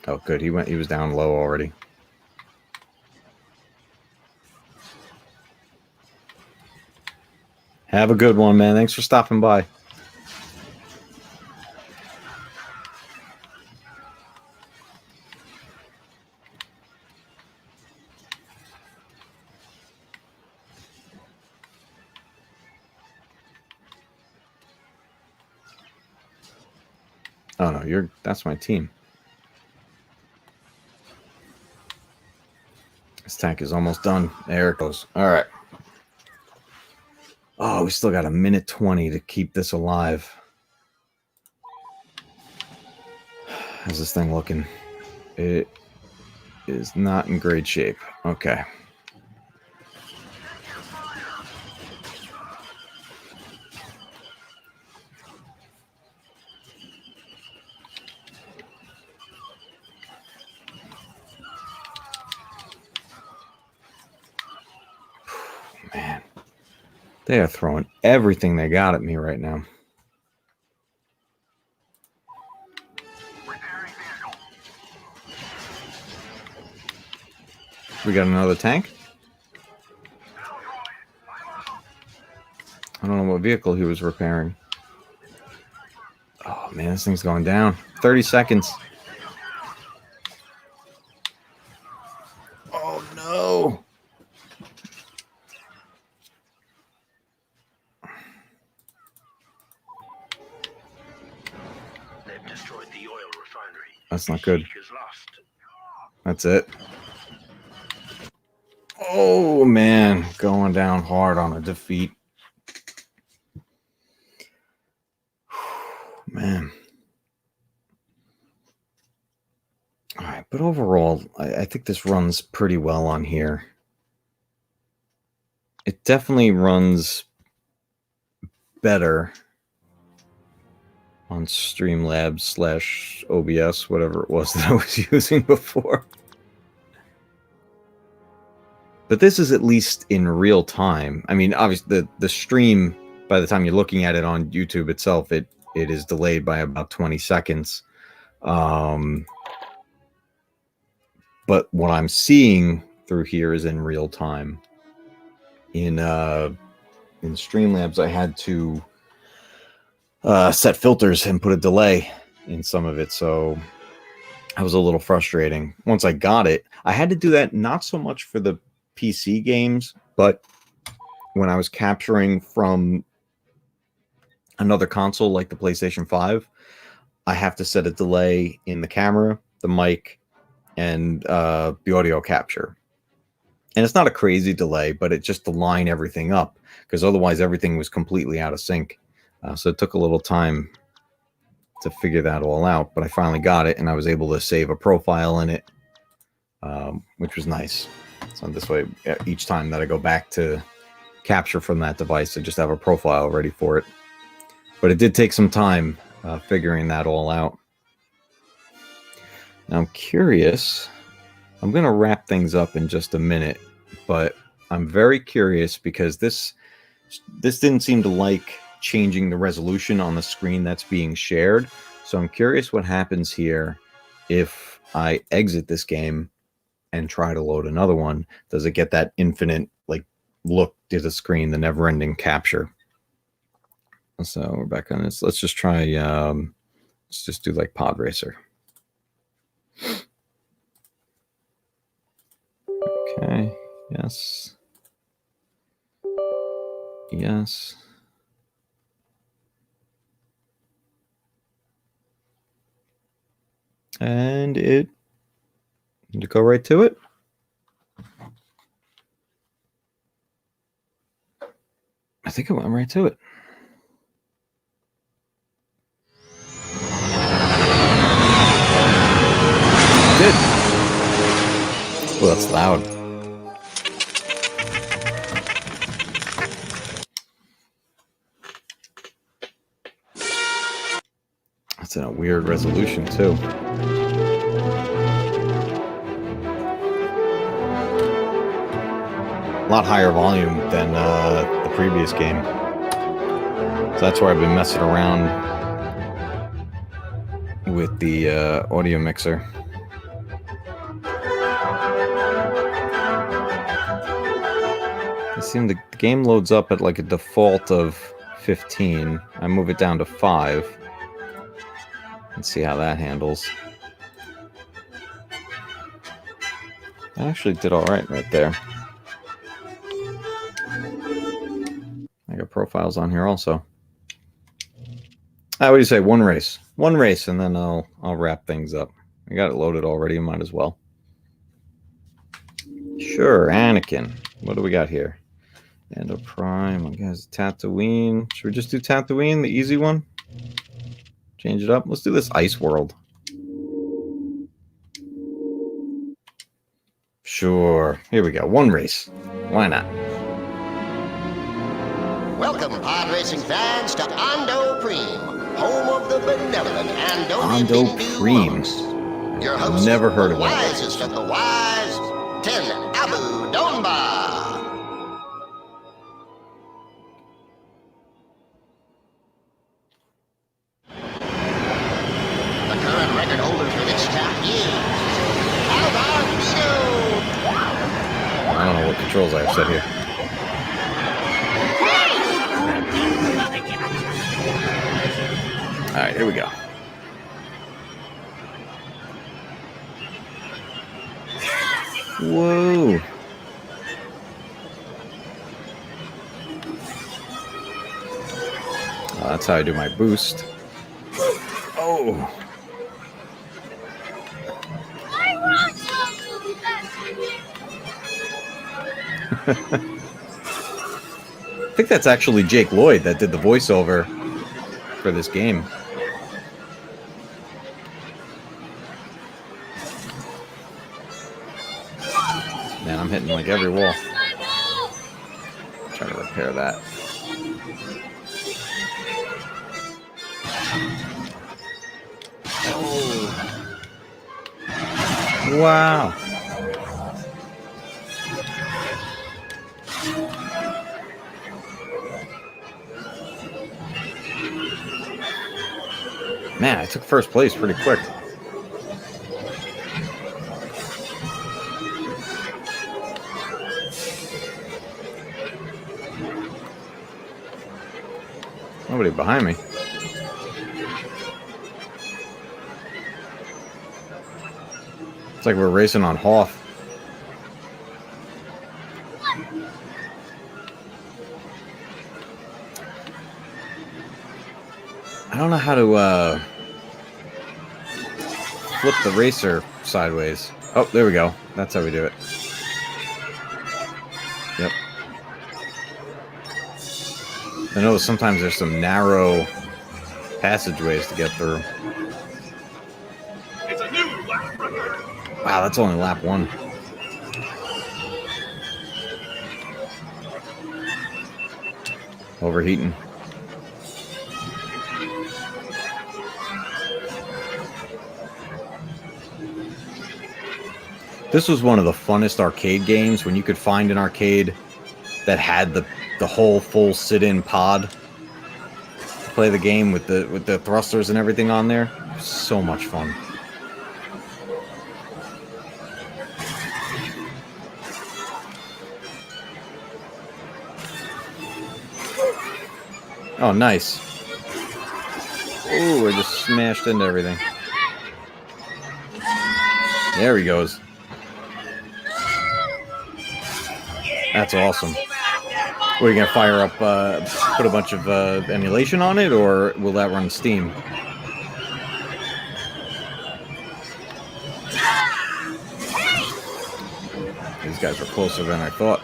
Oh good, he was down low already. Have a good one, man. Thanks for stopping by. Oh no, that's my team. This tank is almost done. There it goes. All right. Oh, we still got a minute 20 to keep this alive. How's this thing looking? It is not in great shape. Okay. Man, they are throwing everything they got at me right now. We got another tank. I don't know what vehicle he was repairing. Oh man, this thing's going down. 30 seconds. Oh no. They've destroyed the oil refinery. That's not good. Is lost. That's it. Oh man, going down hard on a defeat. Man. All right, but overall, I think this runs pretty well on here. It definitely runs better on Streamlabs / OBS, whatever it was that I was using before. But this is at least in real time. I mean, obviously, the stream, by the time you're looking at it on YouTube itself, it is delayed by about 20 seconds. But what I'm seeing through here is in real time. In Streamlabs, I had to set filters and put a delay in some of it, so that was a little frustrating. Once I got it, I had to do that not so much for the PC games, but when I was capturing from another console like the PlayStation 5, I have to set a delay in the camera, the mic, and the audio capture. And it's not a crazy delay, but it's just to line everything up, because otherwise everything was completely out of sync. So it took a little time to figure that all out, but I finally got it, and I was able to save a profile in it, which was nice. So this way, each time that I go back to capture from that device, I just have a profile ready for it. But it did take some time figuring that all out. Now I'm curious. I'm going to wrap things up in just a minute, but I'm very curious because this didn't seem to like changing the resolution on the screen that's being shared. So I'm curious what happens here if I exit this game and try to load another one. Does it get that infinite like look to the screen, the never-ending capture? So we're back on this. Let's just try. Let's just do like Podracer. Okay. Yes. Yes. And it did it go right to it? I think it went right to it. It did. Oh, that's loud. That's in a weird resolution, too. A lot higher volume than the previous game. So that's why I've been messing around with the audio mixer. I see the game loads up at like a default of 15. I move it down to 5. Let's see how that handles. That actually did all right there. I got profiles on here also. What do you say? One race, and then I'll wrap things up. I got it loaded already. Might as well. Sure, Anakin. What do we got here? And a Prime. I guess Tatooine. Should we just do Tatooine, the easy one? Change it up. Let's do this Ice World. Sure. Here we go. One race. Why not? Welcome, Podracing fans, to Ondo Preem, home of the benevolent Ando Ondo Preem. Your host, Never heard of the it. wisest of the wise, Ten Abu Donba. The current record holder for this track is Alvarito. I don't know what controls I have set here. All right, here we go. Whoa. Oh, that's how I do my boost. Oh. I think that's actually Jake Lloyd that did the voiceover for this game. Man, I'm hitting like every wall. Try to repair that. Oh. Wow. Man, I took first place pretty quick. Nobody behind me. It's like we're racing on Hoth. I don't know how to flip the racer sideways. Oh, there we go. That's how we do it. Yep. I know sometimes there's some narrow passageways to get through. It's a new lap record. Wow, that's only lap 1. Overheating. This was one of the funnest arcade games when you could find an arcade that had the whole full sit-in pod. Play the game with the thrusters and everything on there. So much fun. Oh, nice. Ooh, I just smashed into everything. There he goes. That's awesome. Are you gonna fire up, put a bunch of emulation on it, or will that run Steam? These guys were closer than I thought.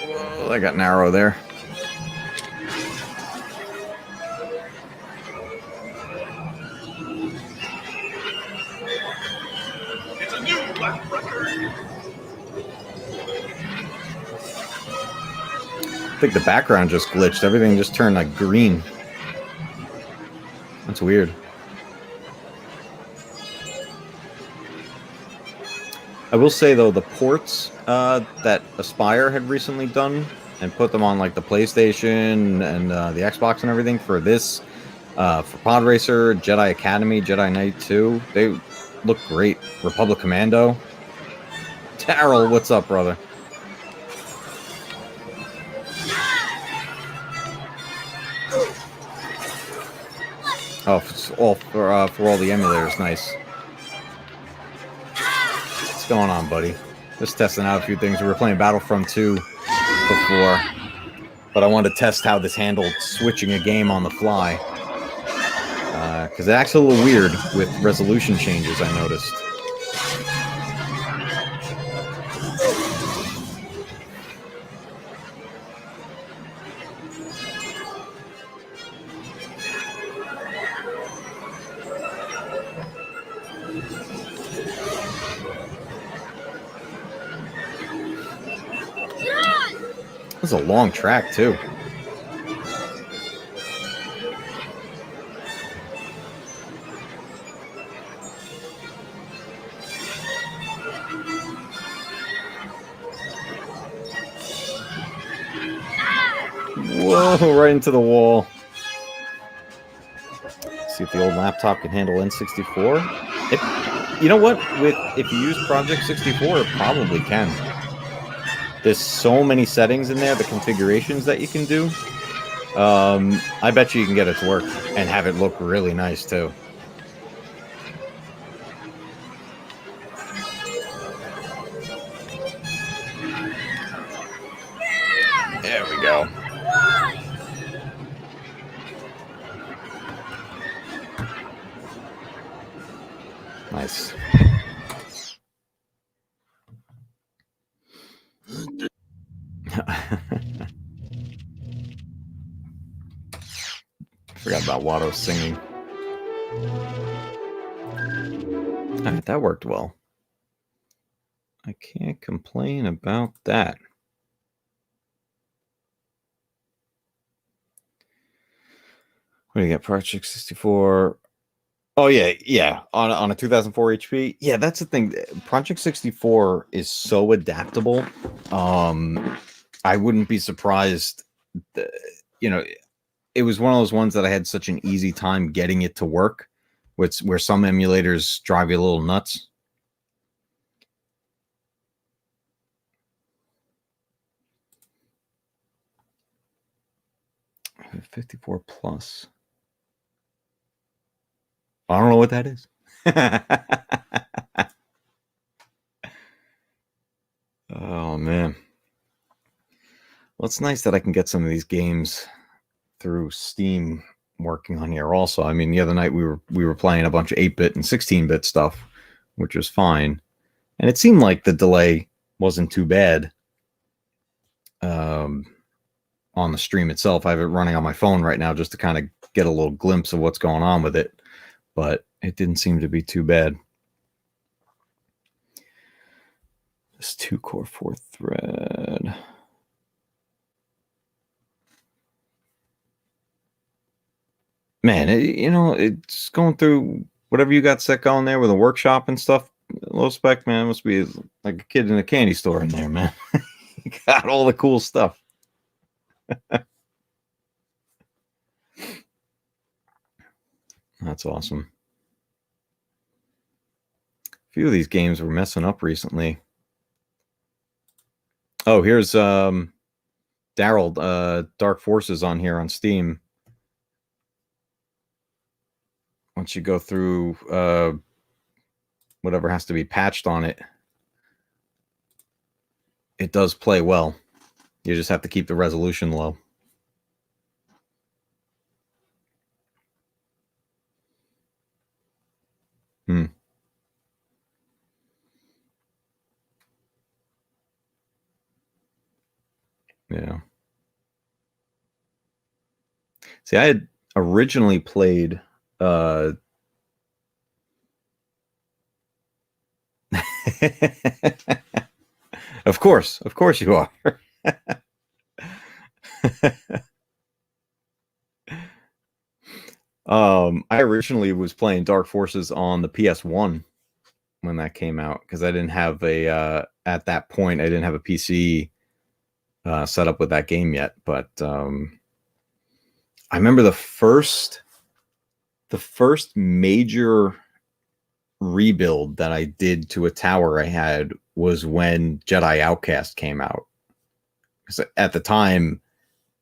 Whoa, that got narrow there. It's a new black record. I think the background just glitched. Everything just turned like green. That's weird. I will say though, the ports that Aspire had recently done and put them on like the PlayStation and the Xbox and everything for this, for Podracer, Jedi Academy, Jedi Knight 2, they look great. Republic Commando. Daryl, what's up, brother? Oh, it's all for all the emulators. Nice. What's going on, buddy? Just testing out a few things. We were playing Battlefront 2 before, but I wanted to test how this handled switching a game on the fly. Because it acts a little weird with resolution changes, I noticed. This is a long track, too. Whoa, right into the wall. See if the old laptop can handle N64. You know what? If you use Project 64, it probably can. There's so many settings in there, the configurations that you can do. I bet you can get it to work and have it look really nice, too. There we go. Nice. Forgot about Watto singing. All right, that worked well. I can't complain about that. What do you got? Project 64. Oh yeah. On a 2004 HP. Yeah, that's the thing. Project 64 is so adaptable. I wouldn't be surprised. It was one of those ones that I had such an easy time getting it to work, where some emulators drive you a little nuts. $54 plus. I don't know what that is. Oh man. Well, it's nice that I can get some of these games through Steam working on here also. I mean, the other night we were playing a bunch of 8-bit and 16-bit stuff, which was fine. And it seemed like the delay wasn't too bad on the stream itself. I have it running on my phone right now just to kind of get a little glimpse of what's going on with it. But it didn't seem to be too bad. This 2-core 4-thread. Man, it's going through whatever you got set going there with a workshop and stuff. low spec, man. Must be like a kid in a candy store in there, man. You got all the cool stuff. That's awesome. A few of these games were messing up recently. Oh, here's Daryl, Dark Forces on here on Steam. Once you go through whatever has to be patched on it, it does play well. You just have to keep the resolution low. Yeah. See, I had originally played of course you are. I originally was playing Dark Forces on the PS1 when that came out because I didn't have a at that point I didn't have a PC set up with that game yet. But I remember the first major rebuild that I did to a tower I had was when Jedi Outcast came out. Because at the time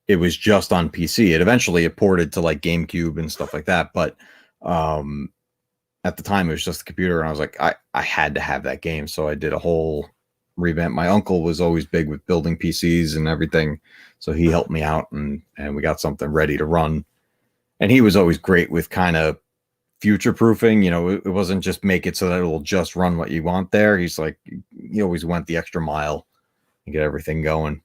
it was just on PC. It eventually ported to like GameCube and stuff like that, but at the time it was just the computer, and I was like, I had to have that game, so I did a whole revamp. My uncle was always big with building PCs and everything, so he helped me out, and we got something ready to run. And he was always great with kind of future proofing. You know, it wasn't just make it so that it will just run what you want there. He's like, he always went the extra mile and get everything going.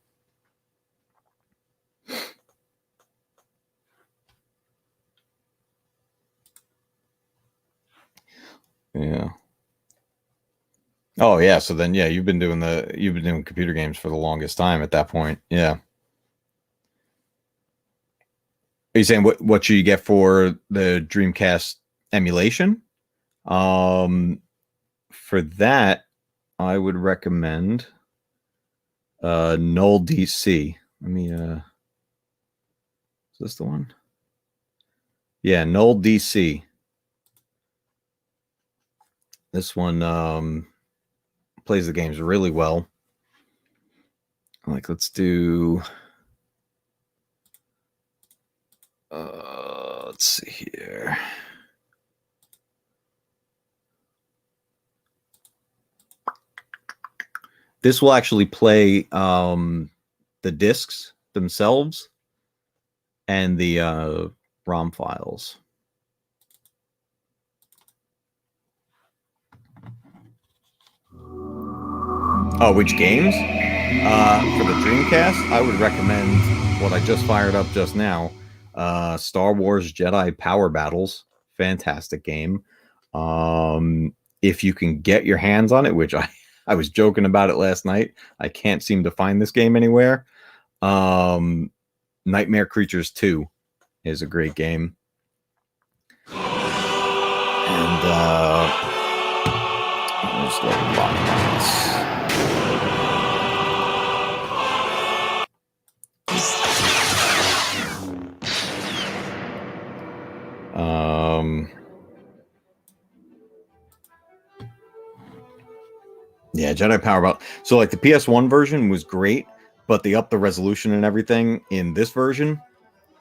Yeah. Oh yeah. So then, yeah, you've been doing computer games for the longest time at that point. Yeah. Are you saying what should you get for the Dreamcast emulation? For that, I would recommend Null DC. Let me is this the one? Yeah, Null DC. This one plays the games really well. Like, let's do let's see here. This will actually play the discs themselves and the ROM files. Oh, which games? For the Dreamcast, I would recommend what I just fired up just now. Star Wars Jedi Power Battles. Fantastic game. If you can get your hands on it, which I was joking about it last night. I can't seem to find this game anywhere. Nightmare Creatures 2 is a great game. And just let me lock this. Yeah, Jedi Power Battles. So like the PS1 version was great, but they upped the resolution and everything in this version.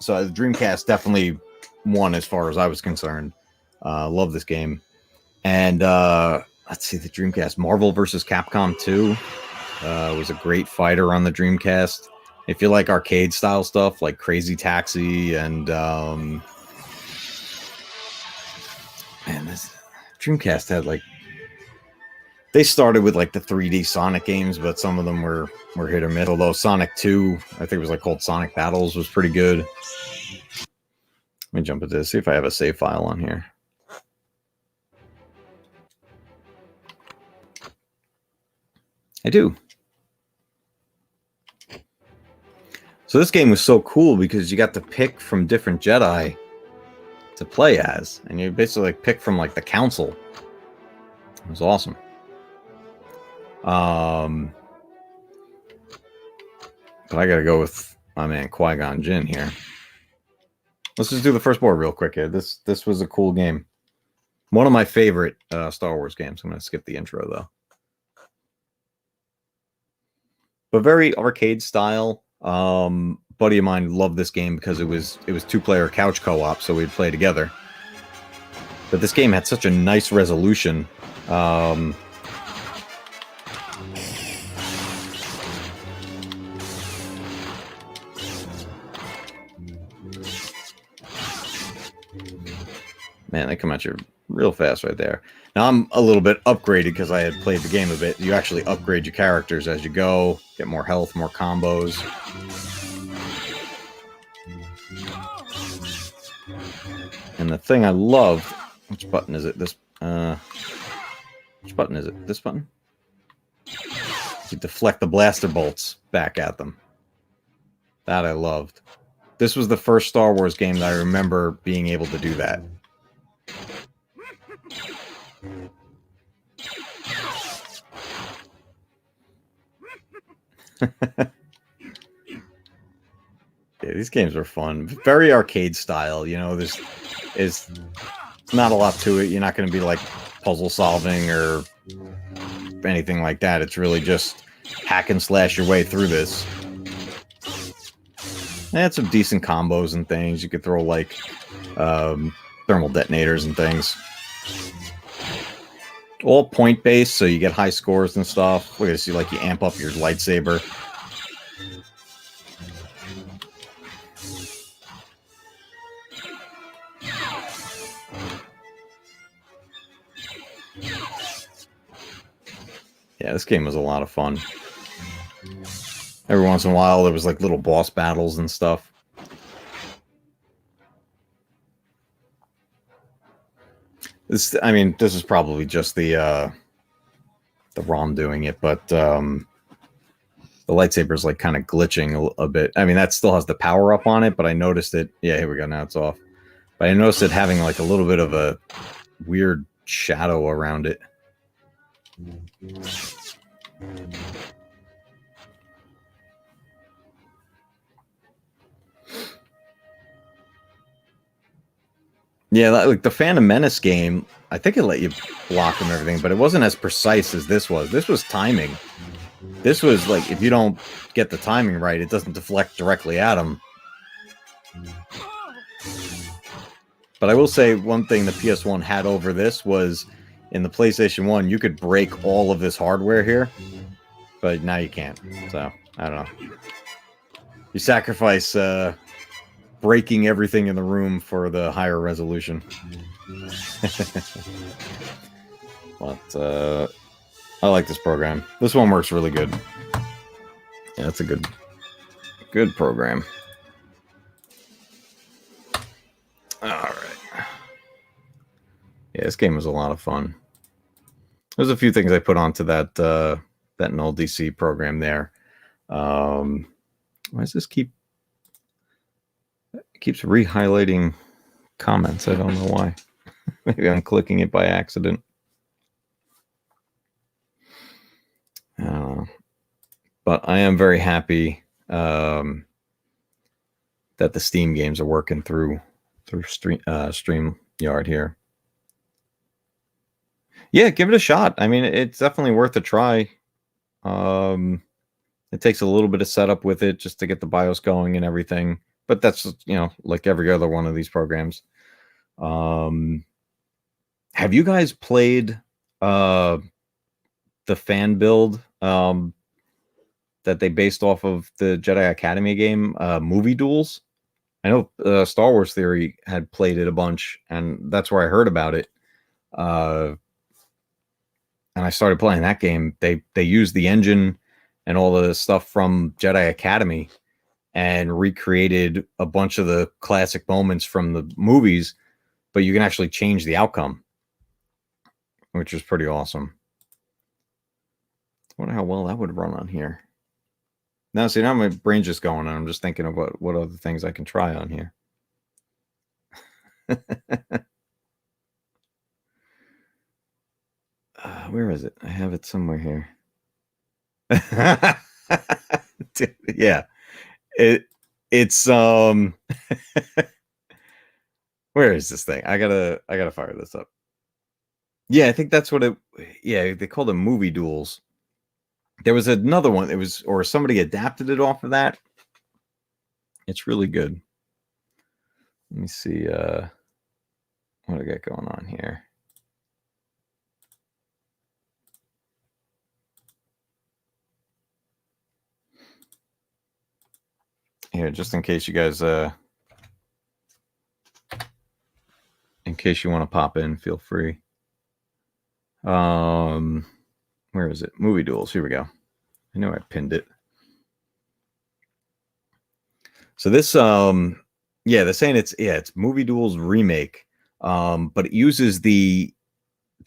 So the Dreamcast definitely won as far as I was concerned. Love this game. And let's see, the Dreamcast. Marvel vs. Capcom 2 was a great fighter on the Dreamcast. If you like arcade style stuff like Crazy Taxi and man, this Dreamcast had like, they started with like the 3D Sonic games, but some of them were hit or miss. Although Sonic 2, I think it was like called Sonic Battles, was pretty good. Let me jump into this, see if I have a save file on here. I do. So this game was so cool because you got to pick from different Jedi to play as, and you basically like pick from like the council. It was awesome. But I gotta go with my man Qui-Gon Jinn here. Let's just do the first board real quick here. This was a cool game. One of my favorite Star Wars games. I'm gonna skip the intro though. But very arcade style. Buddy of mine loved this game because it was 2-player couch co-op, so we'd play together. But this game had such a nice resolution. Man, they come at you real fast right there. Now, I'm a little bit upgraded because I had played the game a bit. You actually upgrade your characters as you go, get more health, more combos. And the thing I loved... Which button is it? This... which button is it? This button? You deflect the blaster bolts back at them. That I loved. This was the first Star Wars game that I remember being able to do that. Yeah, these games are fun. Very arcade style, you know, there's not a lot to it. You're not going to be like puzzle solving or anything like that. It's really just hack and slash your way through this. They had some decent combos and things. You could throw like thermal detonators and things. All point based, so you get high scores and stuff. Look at this, you like you amp up your lightsaber. Yeah, this game was a lot of fun. Every once in a while, there was like little boss battles and stuff. I mean, this is probably just the ROM doing it, but the lightsaber's like kind of glitching a bit. I mean, that still has the power up on it, but I noticed it. Yeah, here we go. Now it's off. But I noticed it having like a little bit of a weird shadow around it. Yeah, like the Phantom Menace game, I think it let you block and everything, but it wasn't as precise as this was. This was timing. This was like, if you don't get the timing right, it doesn't deflect directly at them. But I will say one thing the PS1 had over this was in the PlayStation 1, you could break all of this hardware here, but now you can't. So, I don't know. You sacrifice breaking everything in the room for the higher resolution. But I like this program. This one works really good. Yeah, it's a good program. All right. Yeah, this game was a lot of fun. There's a few things I put onto that null DC program there. Why does this keeps re-highlighting comments? I don't know why. Maybe I'm clicking it by accident. But I am very happy that the Steam games are working through StreamYard here. Yeah, give it a shot. I mean, it's definitely worth a try. It takes a little bit of setup with it just to get the BIOS going and everything. But that's, you know, like every other one of these programs. Have you guys played the fan build that they based off of the Jedi Academy game, Movie Duels? I know Star Wars Theory had played it a bunch, and that's where I heard about it. And I started playing that game. They used the engine and all the stuff from Jedi Academy and recreated a bunch of the classic moments from the movies, but you can actually change the outcome, which is pretty awesome. I wonder how well that would run on here. Now, see, now my brain's just going, and I'm just thinking about what other things I can try on here. Where is it? I have it somewhere here. Yeah. It's where is this thing? I gotta fire this up. Yeah, I think that's what it. Yeah, they called them movie duels. There was another one. It was, or somebody adapted it off of that. It's really good. Let me see. What do I got going on here? Here, just in case you guys, in case you want to pop in, feel free. Where is it? Movie duels. Here we go. I know I pinned it. So this, yeah, they're saying it's Movie Duels remake, but it uses the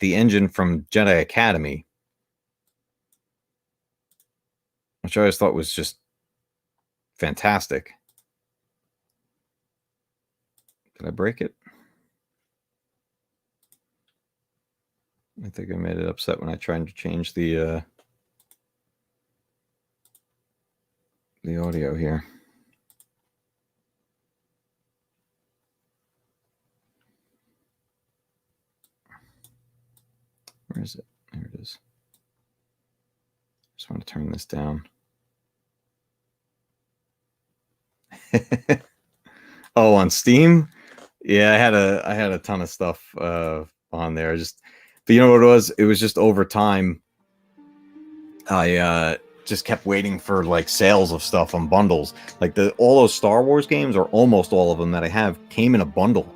engine from Jedi Academy, which I always thought was just fantastic. Did I break it? I think I made it upset when I tried to change the audio here. Where is it? There it is. Just want to turn this down. Oh, on Steam? Yeah, I had a ton of stuff on there. But you know what it was? It was just over time. I just kept waiting for like sales of stuff on bundles. Like all those Star Wars games, or almost all of them that I have, came in a bundle.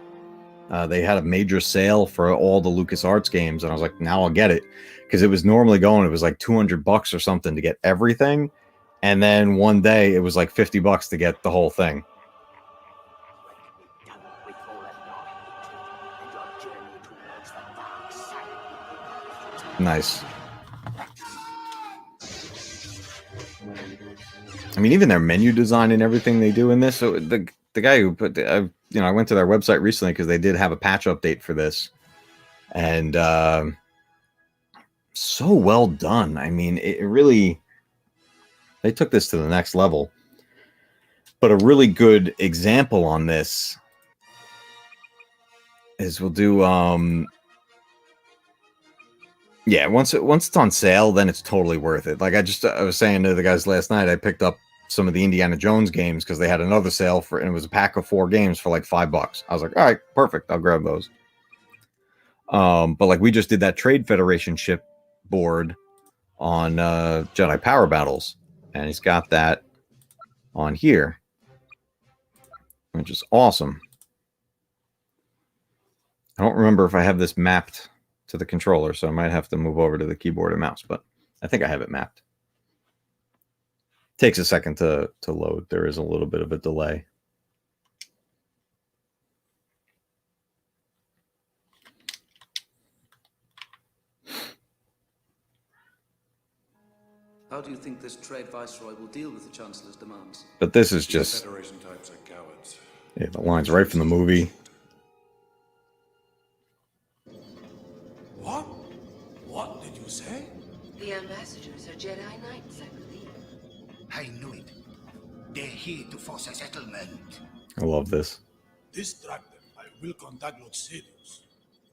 They had a major sale for all the LucasArts games, and I was like, now I'll get it, because it was normally going. It was like $200 or something to get everything, and then one day it was like $50 to get the whole thing. Nice. I mean, even their menu design and everything they do in this. So the guy who put, I went to their website recently because they did have a patch update for this, and so well done. I mean, it really, they took this to the next level. But a really good example on this is we'll do, yeah, once it's on sale, then it's totally worth it. Like I was saying to the guys last night, I picked up some of the Indiana Jones games because they had another sale and it was a pack of 4 games for like $5. I was like, all right, perfect, I'll grab those. But like we just did that Trade Federation ship board on Jedi Power Battles, and he's got that on here, which is awesome. I don't remember if I have this mapped to the controller, so I might have to move over to the keyboard and mouse, but I think I have it mapped. Takes a second to load. There is a little bit of a delay. How do you think this trade viceroy will deal with the Chancellor's demands? But this is just, Federation types are cowards. yeah, the lines right from the movie. What? What did you say? The ambassadors are Jedi Knights, I believe. I knew it. They're here to force a settlement. I love this. Distract them. I will contact Lord Sidious.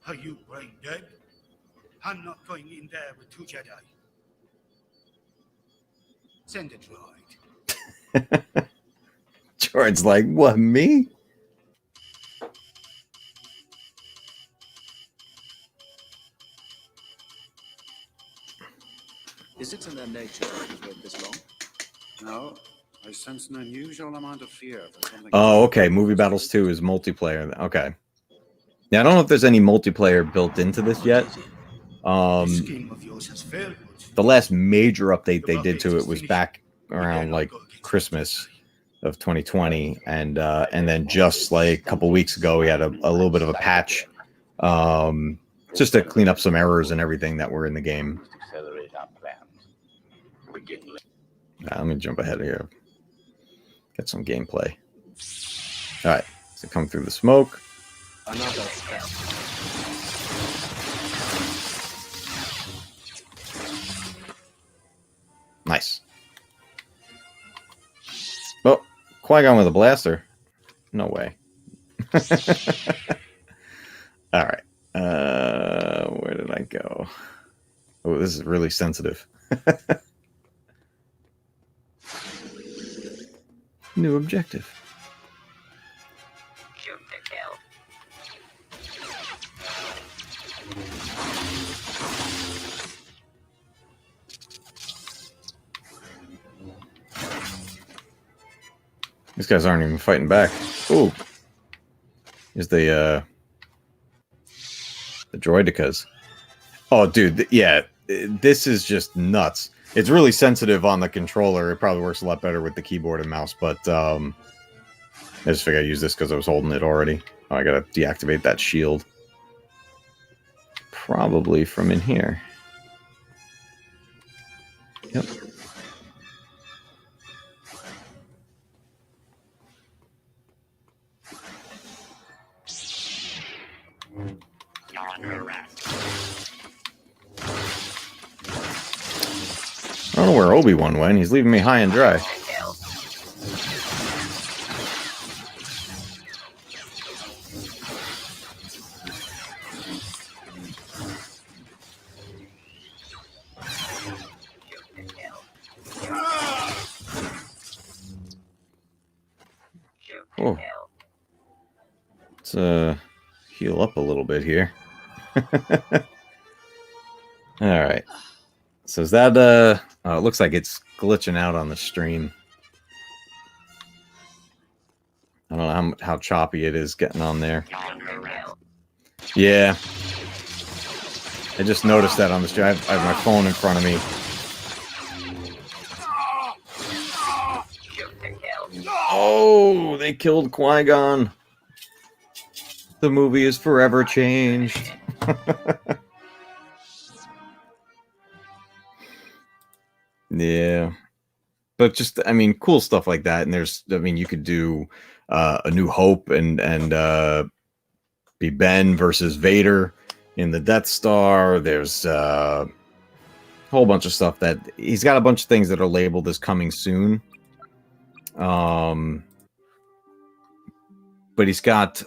Are you brain dead? I'm not going in there with 2 Jedi. Send a droid. George's like, what, me? Is it in their nature to wait this long? No, I sense an unusual amount of fear for something. Oh, okay. Movie Battles 2 is multiplayer. Okay. Now, I don't know if there's any multiplayer built into this yet. This scheme of yours has failed. The last major update they did to it was back around like Christmas of 2020, and then just like a couple weeks ago, we had a little bit of a patch, just to clean up some errors and everything that were in the game. Accelerate our plans. Let me jump ahead here. Get some gameplay. All right, so come through the smoke. Another step. Nice. Oh, Qui-Gon with a blaster. No way. All right. Where did I go? Oh, this is really sensitive. New objective. Shoot to kill. These guys aren't even fighting back. Ooh. Is the droidicas. Oh, dude, yeah. This is just nuts. It's really sensitive on the controller. It probably works a lot better with the keyboard and mouse, but I just figured I'd use this because I was holding it already. Oh, I gotta deactivate that shield. Probably from in here. Yep. I don't know where Obi-Wan went. He's leaving me high and dry. Oh. Let's heal up a little bit here. All right. So is that it looks like it's glitching out on the stream. I don't know how choppy it is getting on there. Yeah. I just noticed that on the stream. I have my phone in front of me. Oh, they killed Qui-Gon. The movie is forever changed. Yeah. But just, I mean, cool stuff like that. And there's, I mean, you could do A New Hope and be Ben versus Vader in the Death Star. There's a whole bunch of stuff that he's got a bunch of things that are labeled as coming soon. But he's got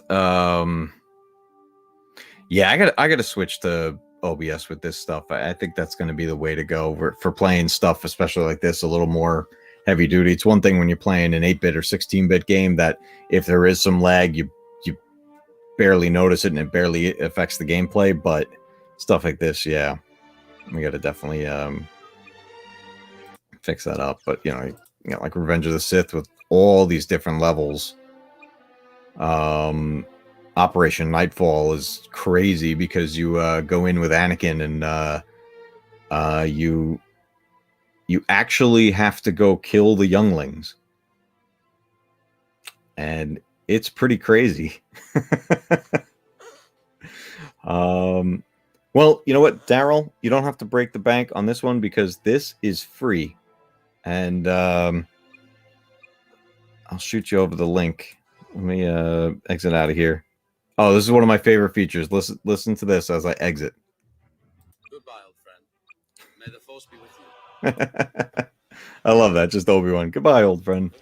yeah, I gotta switch to OBS with this stuff. I think that's going to be the way to go for playing stuff, especially like this, a little more heavy duty. It's one thing when you're playing an 8-bit or 16-bit game that if there is some lag, you barely notice it and it barely affects the gameplay. But stuff like this, yeah, we got to definitely fix that up. But you know, like Revenge of the Sith with all these different levels. Operation Nightfall is crazy because you go in with Anakin and you actually have to go kill the younglings, and it's pretty crazy. Well, you know what, Daryl, you don't have to break the bank on this one because this is free, and I'll shoot you over the link. Let me exit out of here. Oh, this is one of my favorite features. Listen to this as I exit. Goodbye, old friend. May the force be with you. I love that. Just Obi-Wan. Goodbye, old friend.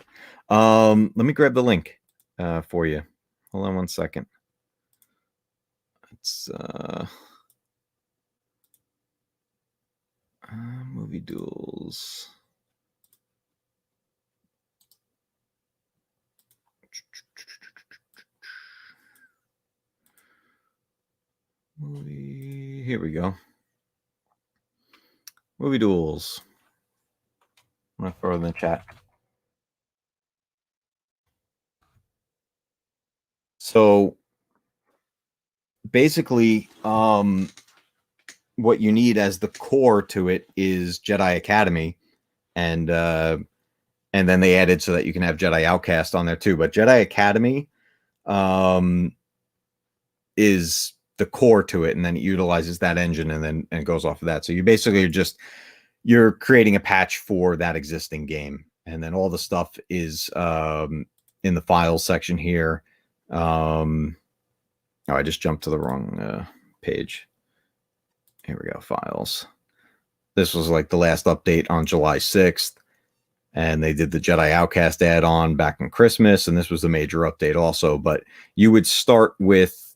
Let me grab the link for you. Hold on one second. It's movie Duels. Movie. Here we go. Movie Duels. I'm gonna throw it in the chat. So basically, what you need as the core to it is Jedi Academy, and then they added so that you can have Jedi Outcast on there too. But Jedi Academy is the core to it, and then it utilizes that engine and it goes off of that. So you basically you're creating a patch for that existing game, and then all the stuff is in the files section here. Oh, I just jumped to the wrong page. Here we go, files. this was like the last update on July 6th. And they did the Jedi Outcast add-on back in Christmas, and this was the major update also. But you would start with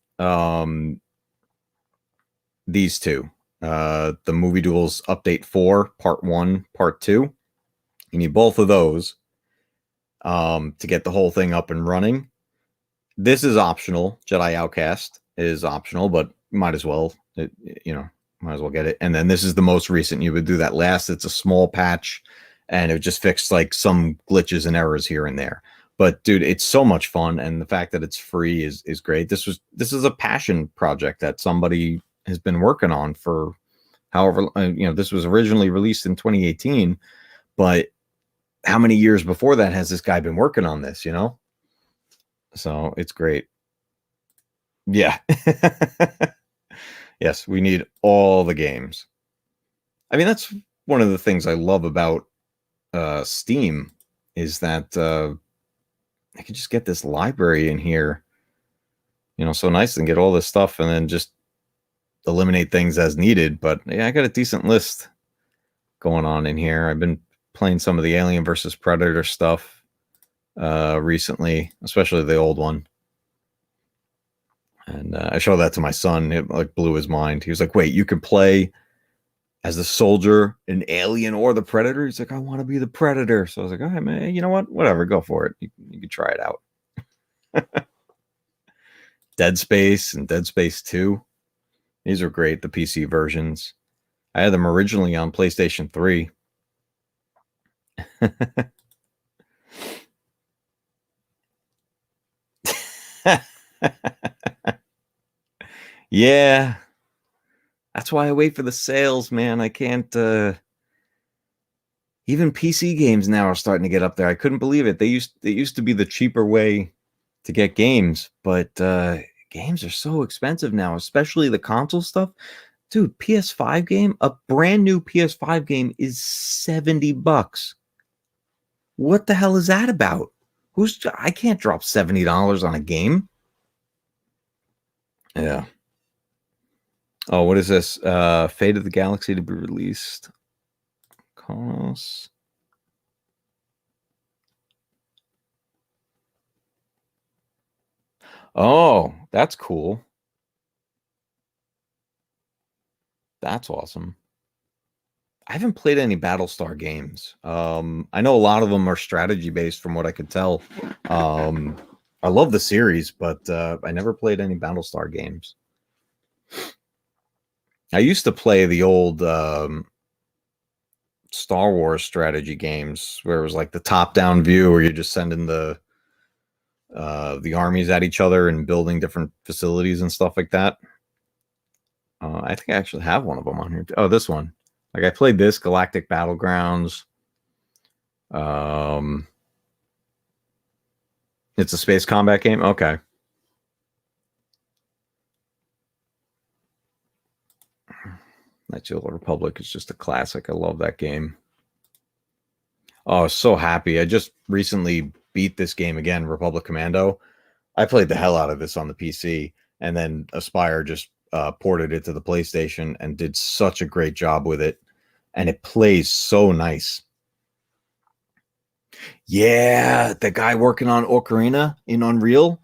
these two. The Movie Duels Update 4, Part 1, Part 2. You need both of those to get the whole thing up and running. This is optional. Jedi Outcast is optional, but might as well, might as well get it. And then this is the most recent. You would do that last. It's a small patch, and it just fixed like some glitches and errors here and there. But dude, it's so much fun, and the fact that it's free is great. This is a passion project that somebody has been working on for however, this was originally released in 2018, but how many years before that has this guy been working on this, So it's great. Yeah. Yes, we need all the games. I mean, that's one of the things I love about Steam is that I can just get this library in here, so nice, and get all this stuff and then just eliminate things as needed. But yeah, I got a decent list going on in here. I've been playing some of the Alien versus Predator stuff recently, especially the old one. And I showed that to my son. It like blew his mind. He was like, wait, you can play as the soldier, an alien, or the Predator? He's like, I want to be the Predator. So I was like, all right, man, you know what? Whatever, go for it. You can try it out. Dead Space and Dead Space 2. These are great, the PC versions. I had them originally on PlayStation 3. Yeah. That's why I wait for the sales, man. I can't even PC games now are starting to get up there. I couldn't believe it. They used to be the cheaper way to get games, but games are so expensive now, especially the console stuff. Dude, PS5 game, a brand new PS5 game is $70. What the hell is that about? I can't drop $70 on a game. Yeah. Oh, what is this? Fate of the Galaxy to be released. Cosmos. Oh, that's cool. That's awesome. I haven't played any Battlestar games. I know a lot of them are strategy based from what I could tell. I love the series, but I never played any Battlestar games. I used to play the old Star Wars strategy games where it was like the top-down view where you're just sending the armies at each other and building different facilities and stuff like that. I think I actually have one of them on here. Oh, this one. Like I played this Galactic Battlegrounds. It's a space combat game. Okay. Knights of the Old Republic is just a classic. I love that game. Oh, so happy. I just recently beat this game again, Republic Commando. I played the hell out of this on the PC, and then Aspire just ported it to the PlayStation and did such a great job with it. And it plays so nice. Yeah, the guy working on Ocarina in Unreal.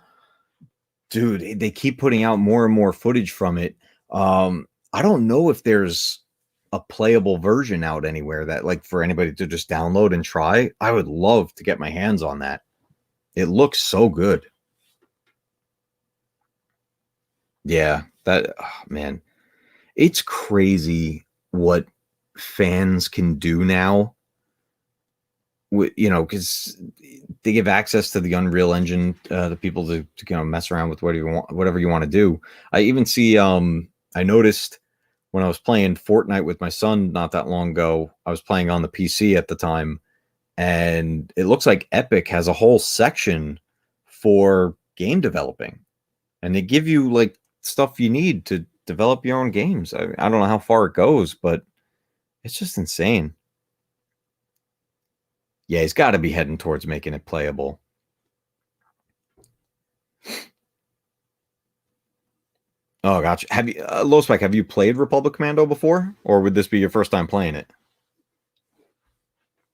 Dude, they keep putting out more and more footage from it. I don't know if there's a playable version out anywhere that like for anybody to just download and try. I would love to get my hands on that. It looks so good. Yeah, man, it's crazy what fans can do now. Because they give access to the Unreal Engine to people to mess around with whatever you want to do. I even see I noticed when I was playing Fortnite with my son not that long ago, I was playing on the PC at the time, and it looks like Epic has a whole section for game developing, and they give you like stuff you need to develop your own games. I don't know how far it goes, but it's just insane. Yeah, he's got to be heading towards making it playable. Oh, gotcha. Have you, Low Spike, have you played Republic Commando before? Or would this be your first time playing it?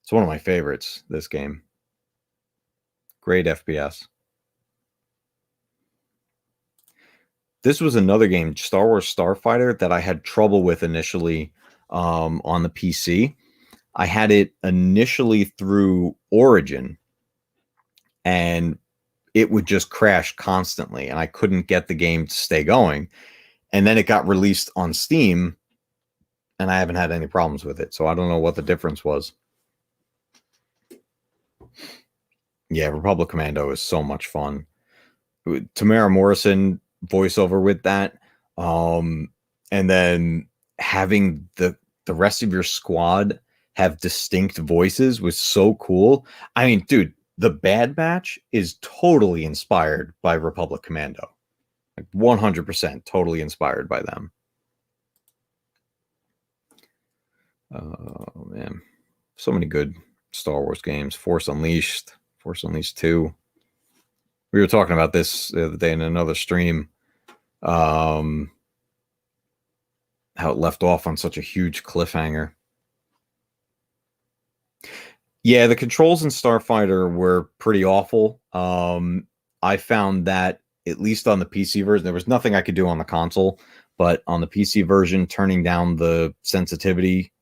It's one of my favorites, this game. Great FPS. This was another game, Star Wars Starfighter, that I had trouble with initially on the PC. I had it initially through Origin, and it would just crash constantly, and I couldn't get the game to stay going. And then it got released on Steam, and I haven't had any problems with it, so I don't know what the difference was. Yeah, Republic Commando is so much fun. Tamara Morrison voiceover with that, and then having the rest of your squad have distinct voices was so cool. I mean, dude, the Bad Batch is totally inspired by Republic Commando. Like 100% totally inspired by them. Oh, man. So many good Star Wars games. Force Unleashed 2. We were talking about this the other day in another stream. How it left off on such a huge cliffhanger. Yeah, the controls in Starfighter were pretty awful. I found that, at least on the PC version, there was nothing I could do on the console, but on the PC version, turning down the sensitivity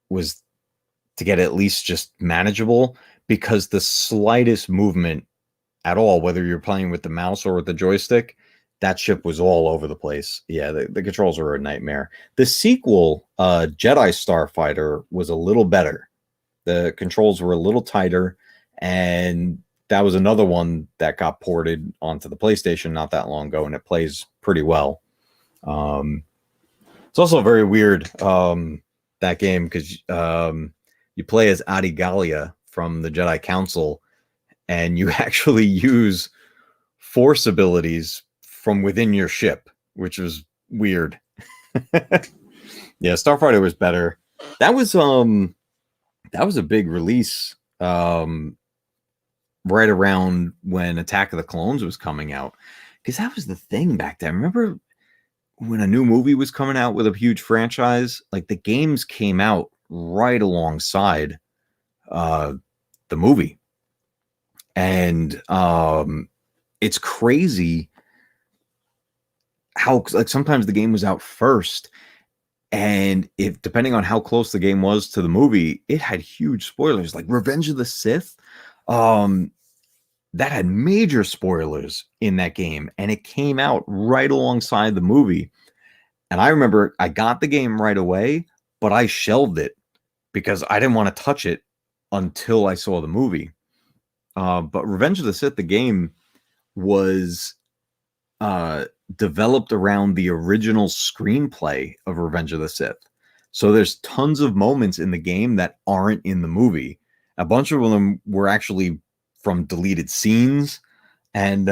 was to get at least just manageable, because the slightest movement at all, whether you're playing with the mouse or with the joystick, that ship was all over the place. Yeah, the controls were a nightmare. The sequel, Jedi Starfighter, was a little better. The controls were a little tighter, and that was another one that got ported onto the PlayStation not that long ago, and it plays pretty well. It's also very weird, that game, because you play as Adi Gallia from the Jedi Council, and you actually use force abilities from within your ship, which is weird. Yeah, Starfighter was better. That was a big release right around when Attack of the Clones was coming out, because that was the thing back then. Remember when a new movie was coming out with a huge franchise? Like, the games came out right alongside the movie. And it's crazy how, like, sometimes the game was out first, and if depending on how close the game was to the movie, it had huge spoilers. Like Revenge of the Sith, that had major spoilers in that game, and it came out right alongside the movie. And I remember I got the game right away, but I shelved it because I didn't want to touch it until I saw the movie. But Revenge of the Sith, the game, was developed around the original screenplay of Revenge of the Sith. So there's tons of moments in the game that aren't in the movie. A bunch of them were actually from deleted scenes, and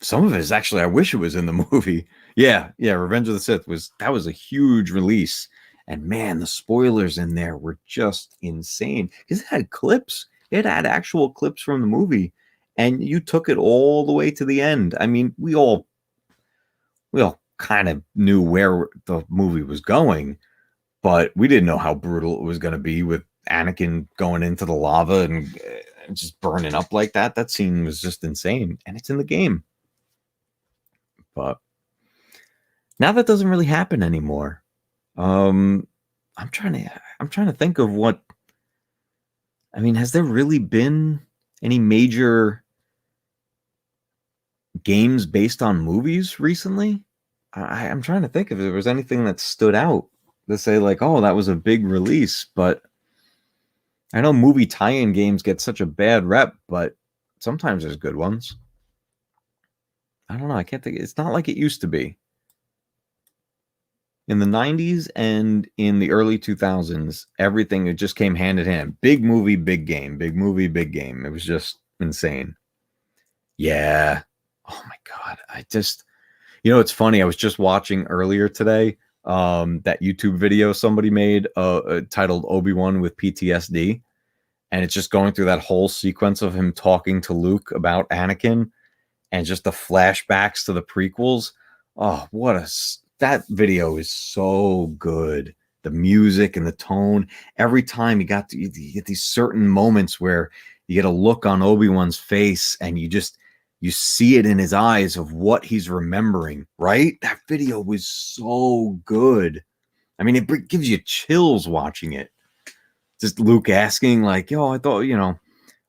some of it is actually, I wish it was in the movie. Yeah, Revenge of the Sith was a huge release, and man, the spoilers in there were just insane, because it had clips. It had actual clips from the movie, and you took it all the way to the end. I mean, we all kind of knew where the movie was going, but we didn't know how brutal it was going to be, with Anakin going into the lava and just burning up like that. That scene was just insane, and it's in the game. But now that doesn't really happen anymore. I'm trying to think of what. I mean, has there really been any major games based on movies recently? I'm trying to think if there was anything that stood out to say, like, oh, that was a big release. But I know movie tie-in games get such a bad rep, but sometimes there's good ones. I don't know. I can't think. It's not like it used to be. In the 90s and in the early 2000s, everything, it just came hand in hand. Big movie, big game. Big movie, big game. It was just insane. Yeah. Oh my God. It's funny. I was just watching earlier today that YouTube video somebody made titled Obi-Wan with PTSD. And it's just going through that whole sequence of him talking to Luke about Anakin and just the flashbacks to the prequels. Oh, that video is so good. The music and the tone. Every time you get these certain moments where you get a look on Obi-Wan's face and you see it in his eyes of what he's remembering, right? That video was so good. I mean, it gives you chills watching it. Just Luke asking like, "Yo, I thought,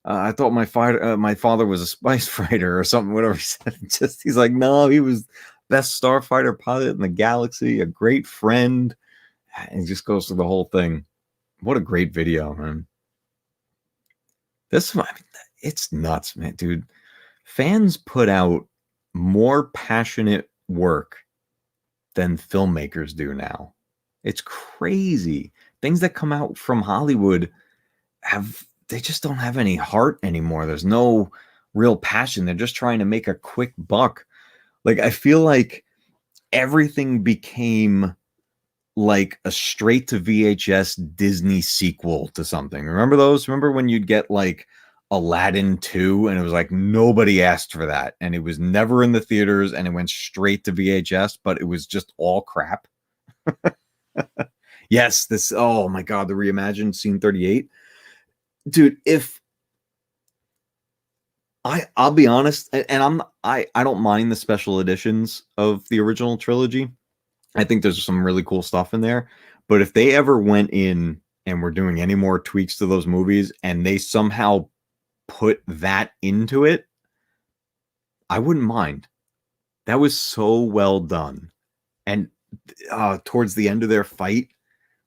I thought my father was a spice fighter or something, whatever he said." He's like, "No, he was best starfighter pilot in the galaxy, a great friend." And he just goes through the whole thing. What a great video, man. It's nuts, man, dude. Fans put out more passionate work than filmmakers do now. It's crazy. Things that come out from Hollywood they just don't have any heart anymore. There's no real passion. They're just trying to make a quick buck. Like, I feel like everything became like a straight to VHS Disney sequel to something. Remember those? Remember when you'd get like Aladdin 2 and it was like nobody asked for that and it was never in the theaters and it went straight to VHS, but it was just all crap. Yes, oh my God, the reimagined Scene 38. Dude, I'll be honest, and I don't mind the special editions of the original trilogy. I think there's some really cool stuff in there. But if they ever went in and were doing any more tweaks to those movies and they somehow put that into it, I wouldn't mind. That was so well done. And towards the end of their fight,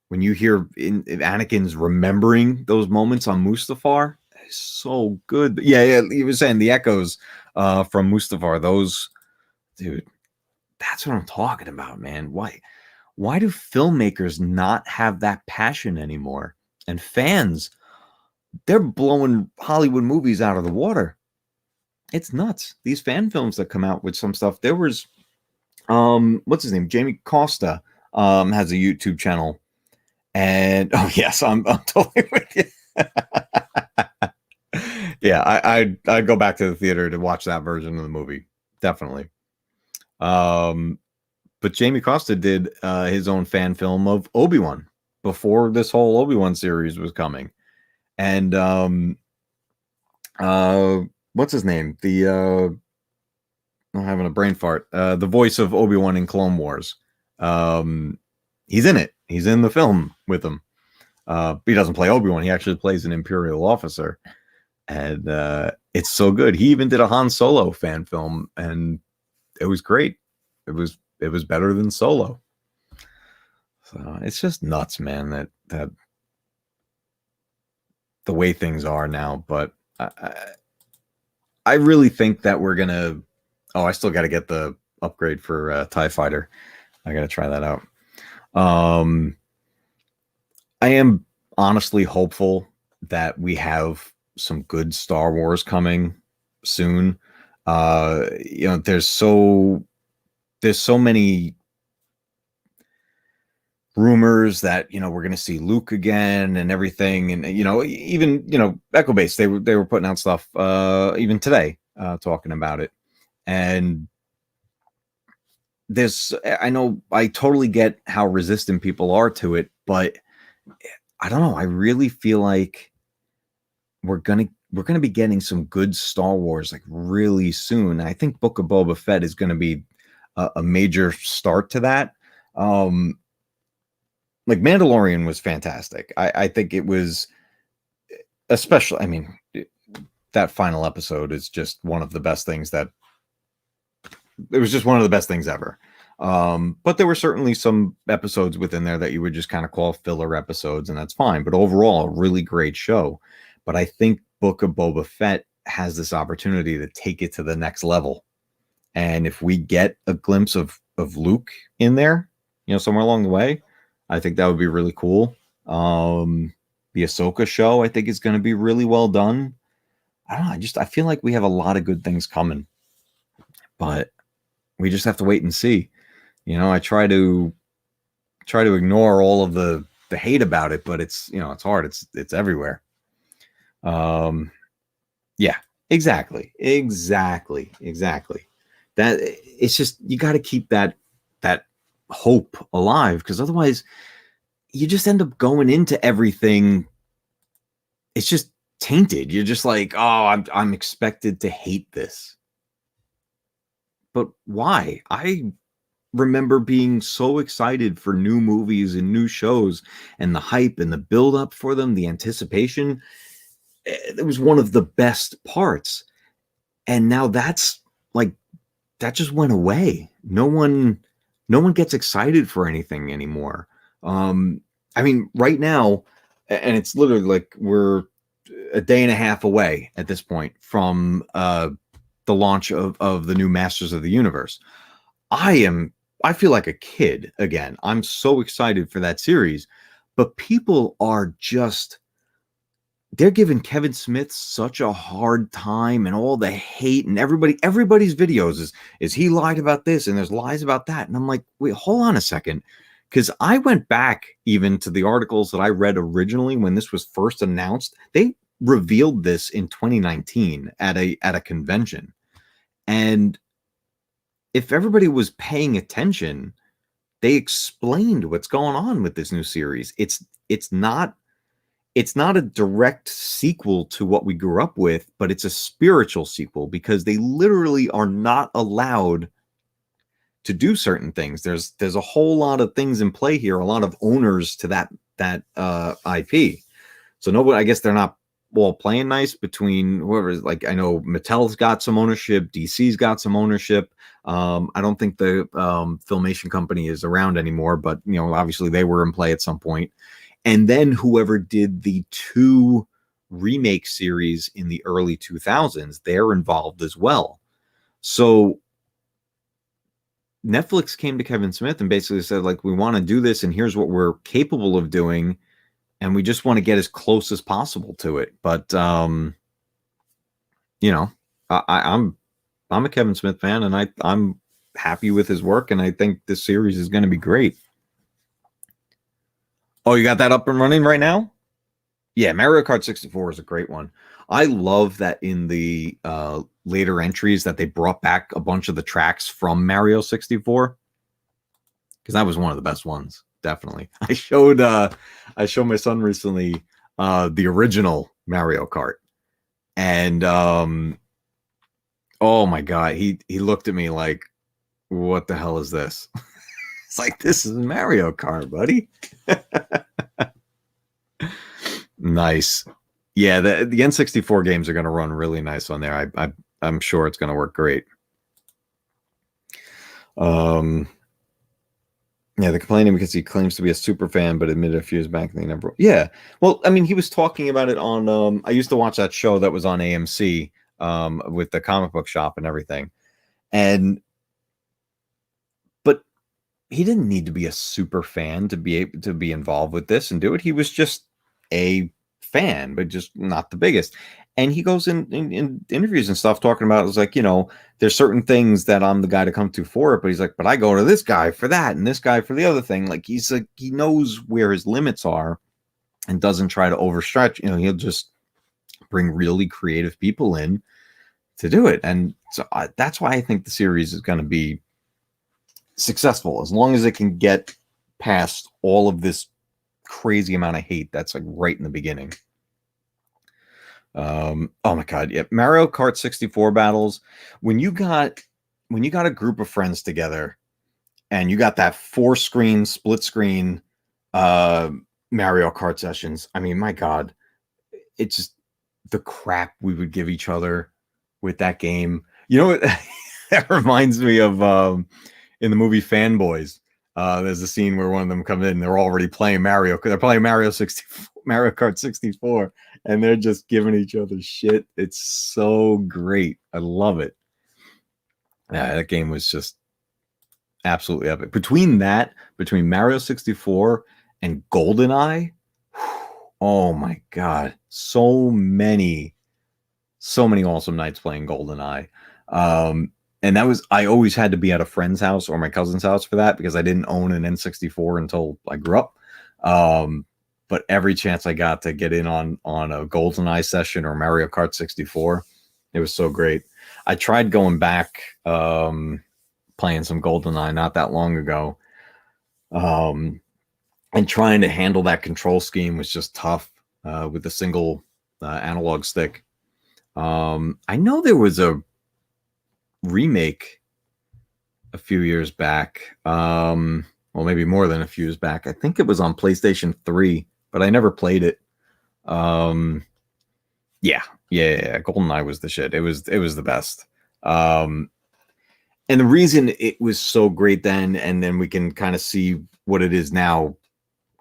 when you hear Anakin's remembering those moments on Mustafar, it's so good. But yeah, he was saying the echoes from Mustafar, those, dude, that's what I'm talking about, man. Why do filmmakers not have that passion anymore? And fans, they're blowing Hollywood movies out of the water. It's nuts. These fan films that come out with some stuff. There was, what's his name? Jamie Costa has a YouTube channel. And oh yes, I'm totally with you. Yeah, I'd go back to the theater to watch that version of the movie, definitely. But Jamie Costa did his own fan film of Obi-Wan before this whole Obi-Wan series was coming, and what's his name? I'm having a brain fart. The voice of Obi-Wan in Clone Wars. He's in it. He's in the film with him. He doesn't play Obi-Wan. He actually plays an Imperial officer. And it's so good. He even did a Han Solo fan film, and it was great. It was better than Solo. So it's just nuts, man, that the way things are now. But I really think that we're gonna. Oh, I still got to get the upgrade for TIE Fighter. I got to try that out. I am honestly hopeful that we have some good Star Wars coming soon. There's so many rumors that we're going to see Luke again and everything, and even Echo Base, they were putting out stuff even today talking about it. And I know I totally get how resistant people are to it, but I don't know. I really feel like we're gonna be getting some good Star Wars like really soon. I think Book of Boba Fett is going to be a major start to that. Like Mandalorian was fantastic. I think it was, especially. I mean, that final episode is just one of the best things it was just one of the best things ever. But there were certainly some episodes within there that you would just kind of call filler episodes, and that's fine. But overall, a really great show. But I think Book of Boba Fett has this opportunity to take it to the next level. And if we get a glimpse of Luke in there, somewhere along the way, I think that would be really cool. The Ahsoka show, I think, is going to be really well done. I don't know. I feel like we have a lot of good things coming, but we just have to wait and see. I try to ignore all of the hate about it, but it's hard. It's everywhere. Yeah, exactly. That it's just, you got to keep that hope alive, because otherwise you just end up going into everything. It's just tainted. You're just like, oh, I'm expected to hate this. But why? I remember being so excited for new movies and new shows, and the hype and the build up for them, the anticipation. It was one of the best parts. And now that's like, that just went away. No one gets excited for anything anymore. I mean, right now, and it's literally like we're a day and a half away at this point from the launch of the new Masters of the Universe. I feel like a kid again. I'm so excited for that series, but people are just, they're giving Kevin Smith such a hard time, and all the hate, and everybody's videos is he lied about this and there's lies about that. And I'm like, wait, hold on a second. Because I went back even to the articles that I read originally when this was first announced. They revealed this in 2019 at a convention. And if everybody was paying attention, they explained what's going on with this new series. It's not a direct sequel to what we grew up with, but it's a spiritual sequel, because they literally are not allowed to do certain things. There's a whole lot of things in play here, a lot of owners to that IP. So nobody, I guess they're not all playing nice between whoever. Like, I know Mattel's got some ownership, DC's got some ownership. I don't think the Filmation company is around anymore, but obviously they were in play at some point. And then whoever did the 2 remake series in the early 2000s, they're involved as well. So Netflix came to Kevin Smith and basically said, like, we want to do this, and here's what we're capable of doing, and we just want to get as close as possible to it. But I'm a Kevin Smith fan, and I'm happy with his work, and I think this series is going to be great. Oh, you got that up and running right now? Yeah, Mario Kart 64 is a great one. I love that in the later entries that they brought back a bunch of the tracks from Mario 64, because that was one of the best ones, definitely. I showed my son recently the original Mario Kart, and oh my god, he looked at me like, what the hell is this? It's like, this is Mario Kart, buddy. Nice. Yeah, the N64 games are going to run really nice on there. I'm sure it's going to work great. Yeah, they're complaining because he claims to be a super fan, but admitted a few years back they never. Yeah, well, I mean, he was talking about it on. I used to watch that show that was on AMC with the comic book shop and everything, but he didn't need to be a super fan to be able to be involved with this and do it. He was just a fan, but just not the biggest. And he goes in interviews and stuff talking about, it's like, there's certain things that I'm the guy to come to for it, but he's like, but I go to this guy for that and this guy for the other thing. Like, he's like, he knows where his limits are and doesn't try to overstretch. He'll just bring really creative people in to do it. And so that's why I think the series is going to be successful, as long as it can get past all of this crazy amount of hate that's like right in the beginning. Oh my god, yeah, Mario Kart 64 battles. When you got a group of friends together and you got that 4-screen split screen Mario Kart sessions, I mean, my god, it's just the crap we would give each other with that game. That reminds me of in the movie Fanboys. There's a scene where one of them comes in and they're already playing Mario. They're playing Mario Kart 64, and they're just giving each other shit. It's so great. I love it. Yeah, that game was just absolutely epic. Between Mario 64 and GoldenEye, oh my god, so many awesome nights playing GoldenEye. And I always had to be at a friend's house or my cousin's house for that, because I didn't own an N64 until I grew up. But every chance I got to get in on a GoldenEye session or Mario Kart 64, it was so great. I tried going back, playing some GoldenEye not that long ago, and trying to handle that control scheme was just tough with the single analog stick. I know there was a remake a few years back, well, maybe more than a few years back. I think it was on PlayStation 3, but I never played it. Yeah. GoldenEye was the shit. It was the best. And the reason it was so great then, and then we can kind of see what it is now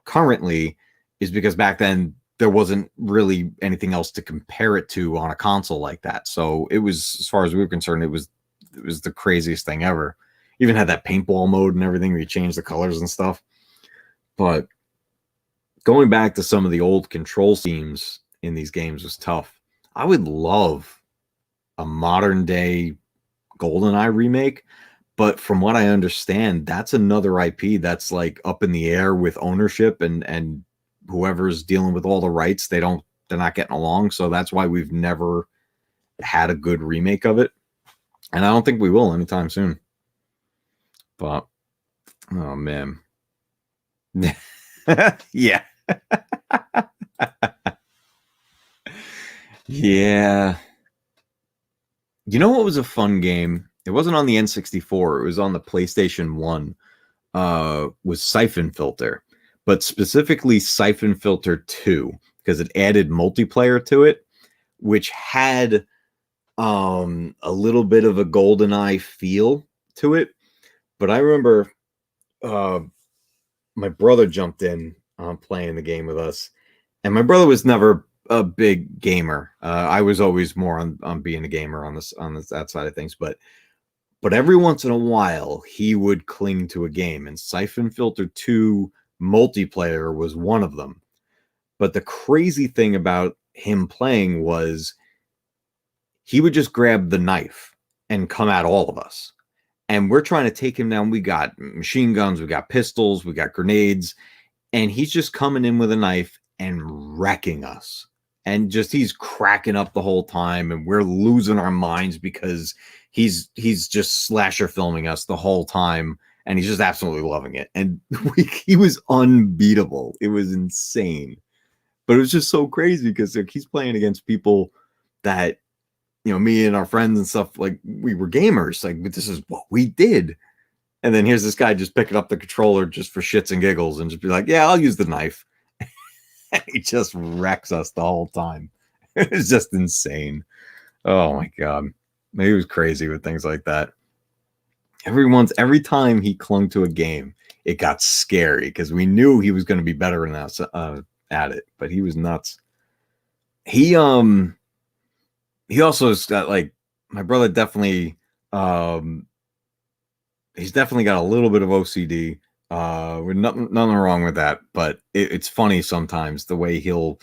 currently, is because back then there wasn't really anything else to compare it to on a console like that. So it was, as far as we were concerned, it was the craziest thing ever. Even had that paintball mode and everything where you change the colors and stuff. But going back to some of the old control schemes in these games was tough. I would love a modern day GoldenEye remake, but from what I understand, that's another IP that's like up in the air with ownership, and whoever's dealing with all the rights, they're not getting along. So that's why we've never had a good remake of it. And I don't think we will anytime soon. But oh man. Yeah. Yeah. You know what was a fun game? It wasn't on the N64. It was on the PlayStation 1. Was Siphon Filter, but specifically Siphon Filter 2, because it added multiplayer to it, which had a little bit of a GoldenEye feel to it. But I remember my brother jumped in on playing the game with us, and my brother was never a big gamer. I was always more on being a gamer on that side of things, but every once in a while he would cling to a game, and Siphon Filter 2 multiplayer was one of them. But the crazy thing about him playing was he would just grab the knife and come at all of us. And we're trying to take him down. We got machine guns, we got pistols, we got grenades, and he's just coming in with a knife and wrecking us. And just he's cracking up the whole time, and we're losing our minds because he's just slasher filming us the whole time, and he's just absolutely loving it. And he was unbeatable. It was insane. But it was just so crazy because like, he's playing against people that, you know, me and our friends and stuff, like we were gamers, like, but this is what we did. And then here's this guy just picking up the controller just for shits and giggles and just be like, yeah, I'll use the knife. He just wrecks us the whole time. It was just insane. Oh my God. He was crazy with things like that. Every time he clung to a game, it got scary because we knew he was going to be better than us at it, but he was nuts. He also has got, like, my brother definitely, he's definitely got a little bit of OCD. With nothing wrong with that, but it's funny sometimes the way he'll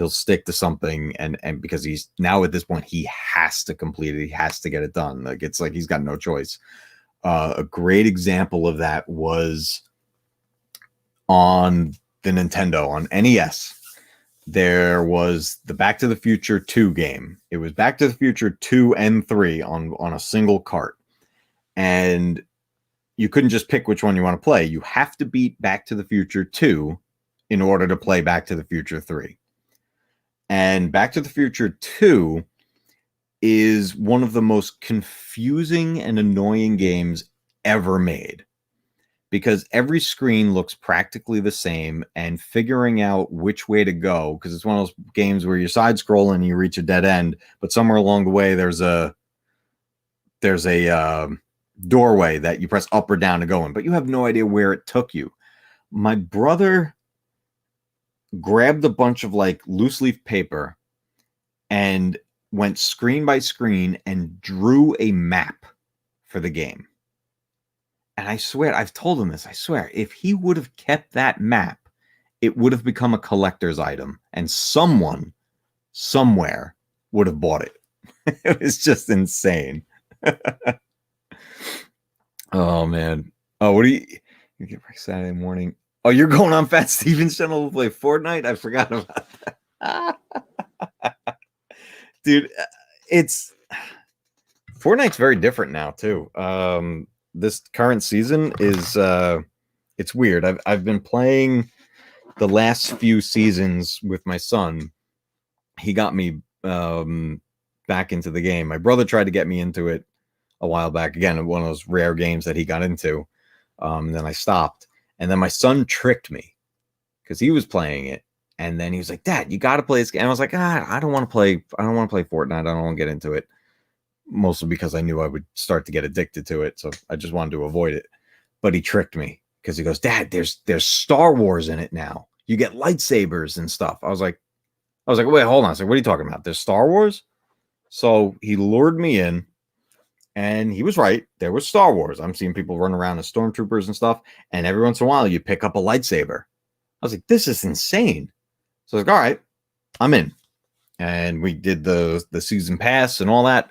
stick to something, and because he's now at this point he has to complete it, he has to get it done. Like it's like he's got no choice. A great example of that was on the Nintendo, on NES. There was the Back to the Future 2 game. It was Back to the Future 2 and 3 on a single cart, and you couldn't just pick which one you want to play. You have to beat Back to the Future 2 in order to play Back to the Future 3. And Back to the Future 2 is one of the most confusing and annoying games ever made, because every screen looks practically the same, and figuring out which way to go, because it's one of those games where you're side scrolling and you reach a dead end, but somewhere along the way there's a doorway that you press up or down to go in, but you have no idea where it took you. My brother grabbed a bunch of like loose leaf paper and went screen by screen and drew a map for the game. And I swear, I've told him this, I swear, if he would have kept that map, it would have become a collector's item, and someone somewhere would have bought it. It was just insane. Oh man. Oh, what do you get for Saturday morning? Oh, you're going on Fat Steven's channel to play Fortnite? I forgot about that. Dude, it's Fortnite's very different now too. This current season is it's weird. I've been playing the last few seasons with my son. He got me back into the game. My brother tried to get me into it a while back. Again, one of those rare games that he got into. Then I stopped. And then my son tricked me because he was playing it. And then he was like, Dad, you got to play this game. And I was like, I don't want to play. I don't want to play Fortnite. I don't want to get into it. Mostly because I knew I would start to get addicted to it. So I just wanted to avoid it. But he tricked me because he goes, Dad, there's Star Wars in it now. You get lightsabers and stuff. I was like, wait, hold on. I was like, what are you talking about? There's Star Wars? So he lured me in. And he was right. There was Star Wars. I'm seeing people run around as stormtroopers and stuff. And every once in a while, you pick up a lightsaber. I was like, this is insane. So I was like, all right, I'm in. And we did the season pass and all that.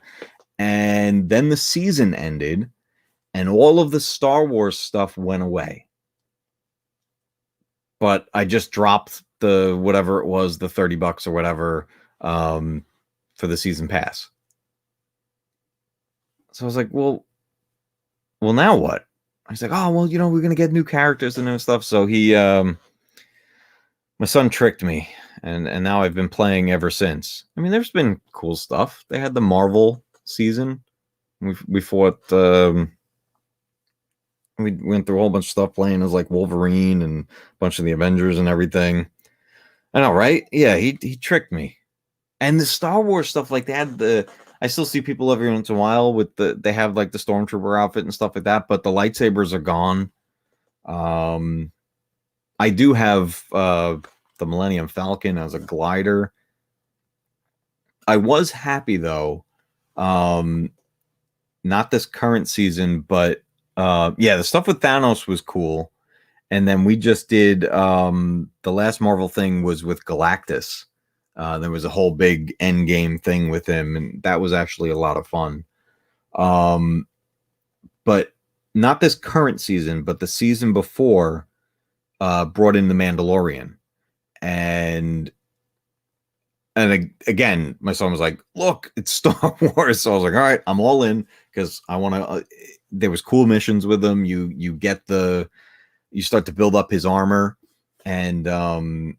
And then the season ended. And all of the Star Wars stuff went away. But I just dropped the whatever it was, the $30 or whatever, for the season pass. So I was like, well, now what? I was like, oh, well, we're going to get new characters and new stuff. So my son tricked me, and now I've been playing ever since. I mean, there's been cool stuff. They had the Marvel season. We fought, we went through a whole bunch of stuff playing as like Wolverine and a bunch of the Avengers and everything. I know, right? Yeah, he tricked me. And the Star Wars stuff, like they had I still see people every once in a while with they have like the Stormtrooper outfit and stuff like that, but the lightsabers are gone. I do have the Millennium Falcon as a glider. I was happy though. Not this current season, but yeah, the stuff with Thanos was cool. And then we just did the last Marvel thing was with Galactus. There was a whole big end game thing with him, and that was actually a lot of fun. But not this current season, but the season before brought in the Mandalorian. And again, my son was like, look, it's Star Wars. So I was like, all right, I'm all in because I want to. There was cool missions with them. You start to build up his armor, and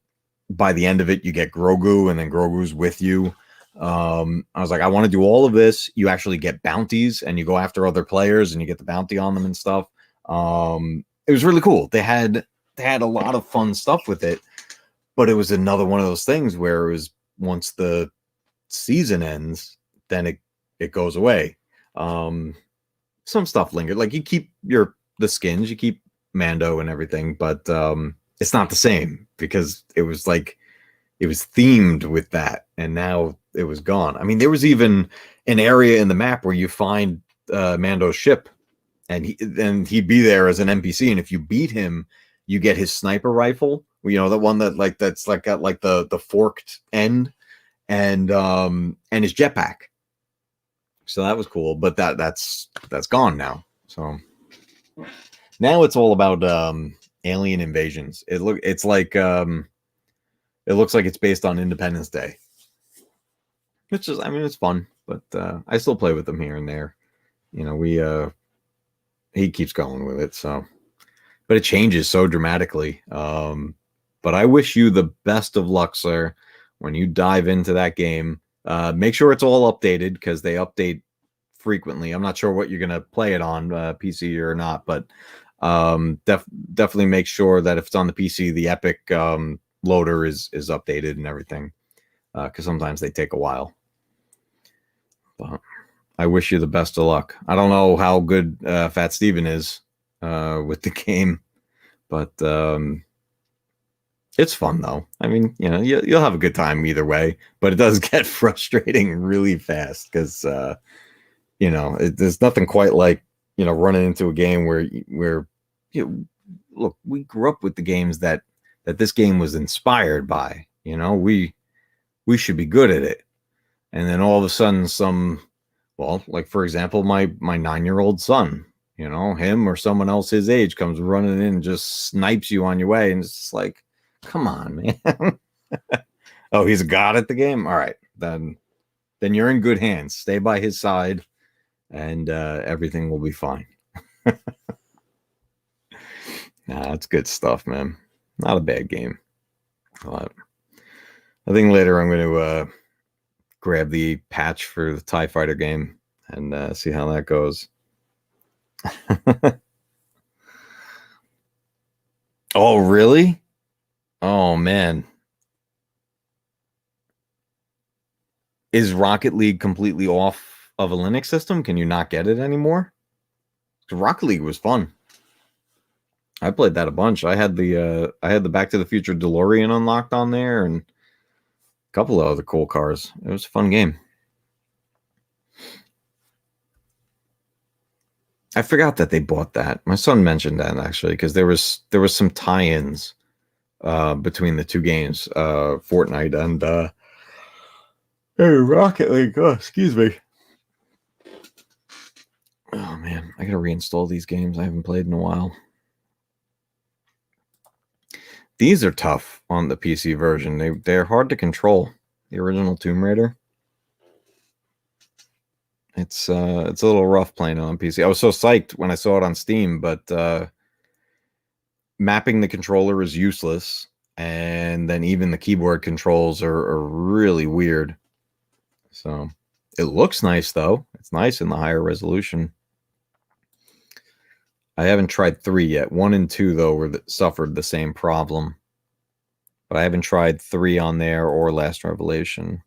by the end of it, you get Grogu, and then Grogu's with you. I was like, I want to do all of this. You actually get bounties, and you go after other players, and you get the bounty on them and stuff. It was really cool. They had a lot of fun stuff with it, but it was another one of those things where it was once the season ends, then it goes away. Some stuff lingered, like you keep the skins, you keep Mando and everything, but it's not the same because it was themed with that, and now it was gone. I mean, there was even an area in the map where you find Mando's ship, and he'd be there as an NPC, and if you beat him, you get his sniper rifle. The one that's got like the forked end, and his jetpack. So that was cool, but that's gone now. So now it's all about alien invasions. It looks like it's based on Independence Day, which is, I mean, it's fun, but I still play with them here and there. He keeps going with it, so, but it changes so dramatically. But I wish you the best of luck, sir, when you dive into that game. Make sure it's all updated because they update frequently. I'm not sure what you're gonna play it on, PC or not, but definitely make sure that if it's on the PC, the Epic loader is updated and everything, because sometimes they take a while. But I wish you the best of luck. I don't know how good Fat Steven is with the game, but it's fun though. I mean, you'll have a good time either way, but it does get frustrating really fast because there's nothing quite like running into a game where look, we grew up with the games that this game was inspired by. We should be good at it, and then all of a sudden like for example, my 9-year-old son, him or someone else his age comes running in and just snipes you on your way, and it's just like, come on, man. Oh, he's a god at the game. All right, then you're in good hands. Stay by his side, and everything will be fine. Nah, that's good stuff, man. Not a bad game. But I think later I'm going to grab the patch for the TIE Fighter game and see how that goes. Oh, really? Oh, man. Is Rocket League completely off of a Linux system? Can you not get it anymore? Rocket League was fun. I played that a bunch. I had the Back to the Future DeLorean unlocked on there and a couple of other cool cars. It was a fun game. I forgot that they bought that. My son mentioned that actually because there was some tie-ins between the two games, Fortnite and Rocket League. Oh, excuse me. Oh man, I gotta reinstall these games I haven't played in a while. These are tough on the PC version. They're hard to control. The original Tomb Raider. It's a little rough playing on PC. I was so psyched when I saw it on Steam, but mapping the controller is useless, and then even the keyboard controls are really weird. So it looks nice though. It's nice in the higher resolution. I haven't tried 3 yet. 1 and 2 though suffered the same problem, but I haven't tried 3 on there or Last Revelation.